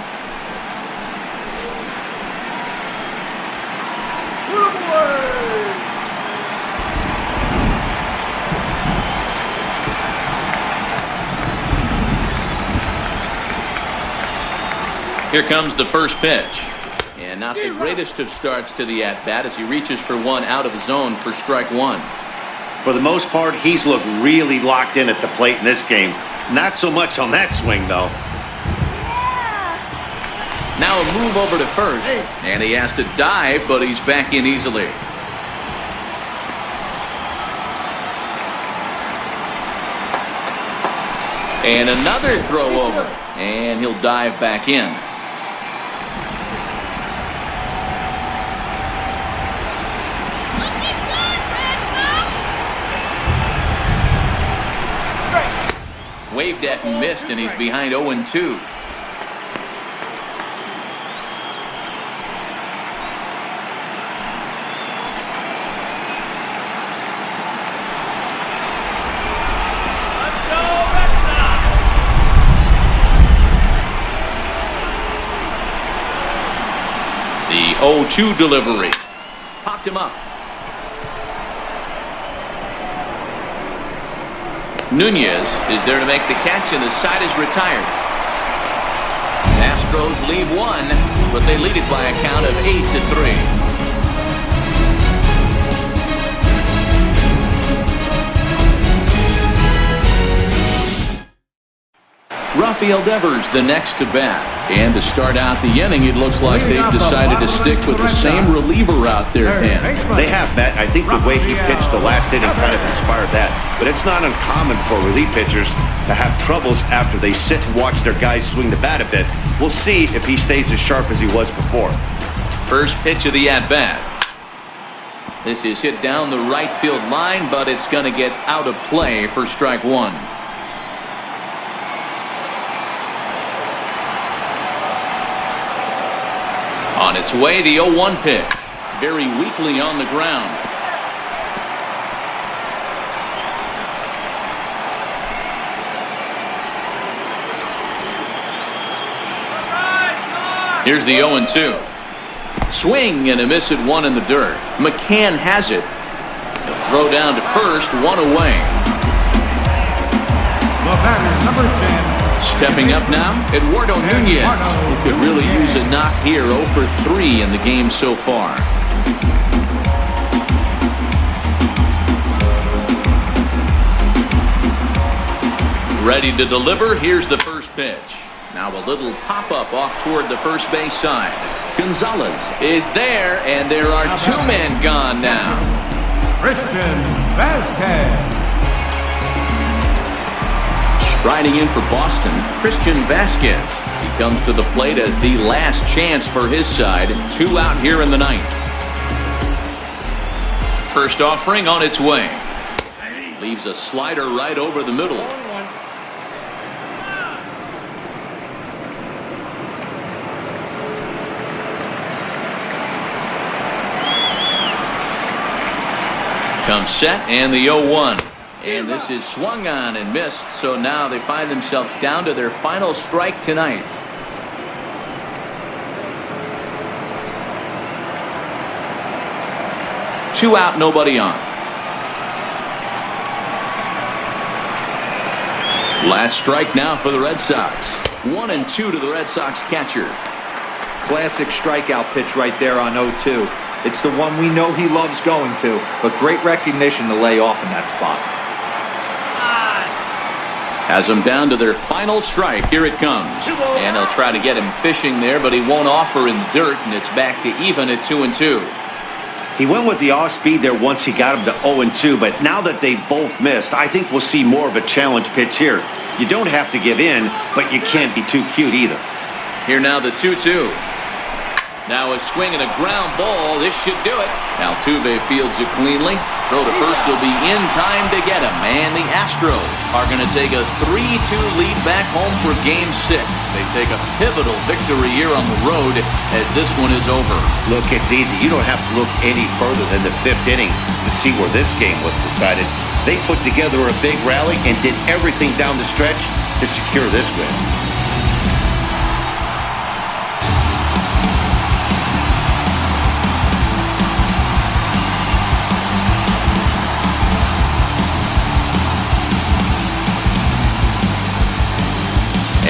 Here comes the first pitch. And not the greatest of starts to the at-bat as he reaches for 1 out of the zone for strike 1. For the most part, he's looked really locked in at the plate in this game. Not so much on that swing, though. Now a move over to first. And he has to dive, but he's back in easily. And another throw over. And he'll dive back in. Waved at and missed, and he's behind 0-2. The 0-2 delivery. Popped him up. Nunez is there to make the catch, and the side is retired. Astros leave 1, but they lead it by a count of 8-3. Rafael Devers the next to bat. And to start out the inning, it looks like they've decided to stick with the same reliever out there, Dan. They have, Matt. I think the way he pitched the last inning kind of inspired that. But it's not uncommon for relief pitchers to have troubles after they sit and watch their guys swing the bat a bit. We'll see if he stays as sharp as he was before. First pitch of the at-bat. This is hit down the right field line, but it's going to get out of play for strike 1. On its way, the 0-1 pitch. Very weakly on the ground. Here's the 0-2. Swing and a miss at 1 in the dirt. McCann has it. He'll throw down to first, 1 away. The batter, number 10. Stepping up now, Eduardo Nunez. He could really use a knock here. 0 for 3 in the game so far. Ready to deliver. Here's the first pitch. Now a little pop-up off toward the first base side. Gonzalez is there, and there are 2 men gone now. Christian Vasquez. Striding in for Boston, Christian Vasquez. He comes to the plate as the last chance for his side. 2 out here in the 9th. First offering on its way. Leaves a slider right over the middle. Comes set and the 0-1. And this is swung on and missed. So now they find themselves down to their final strike tonight. Two out, nobody on. Last strike now for the Red Sox. 1-2 to the Red Sox catcher. Classic strikeout pitch right there on 0-2. It's the one we know he loves going to, but great recognition to lay off in that spot. Has them down to their final strike. Here it comes. And they'll try to get him fishing there, but he won't offer in the dirt, and it's back to even at 2-2. He went with the off-speed there once he got him to 0-2, but now that they've both missed, I think we'll see more of a challenge pitch here. You don't have to give in, but you can't be too cute either. Here now the 2-2. Now a swing and a ground ball. This should do it. Altuve fields it cleanly. Throw to first will be in time to get him. And the Astros are going to take a 3-2 lead back home for Game 6. They take a pivotal victory here on the road as this one is over. Look, it's easy. You don't have to look any further than the 5th inning to see where this game was decided. They put together a big rally and did everything down the stretch to secure this win.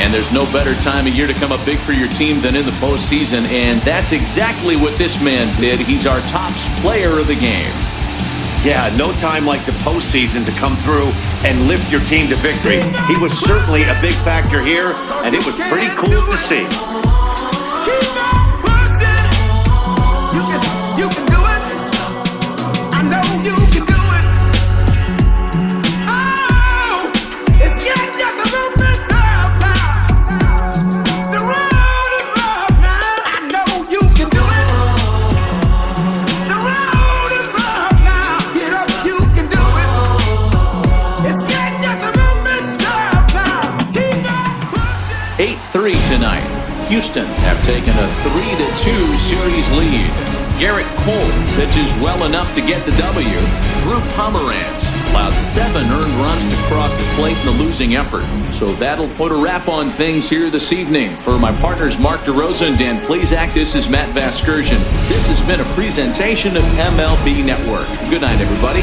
And there's no better time of year to come up big for your team than in the postseason, and that's exactly what this man did. He's our top player of the game. Yeah, no time like the postseason to come through and lift your team to victory. He was certainly a big factor here, and it was pretty cool to see. You can do it. I know you can do it. Oh, it's getting just a little bit tough now. The road is rough now. I know you can do it. The road is rough now. Get up, you can do it. It's getting just a little bit tough now. Keep on pushing. 8-3 tonight. Houston have taken a 3-2 series lead. Garrett Cole pitches well enough to get the W. Drew Pomeranz allowed 7 earned runs to cross the plate in the losing effort. So that'll put a wrap on things here this evening. For my partners Mark DeRosa and Dan Plesac, this is Matt Vasgersian. This has been a presentation of MLB Network. Good night, everybody.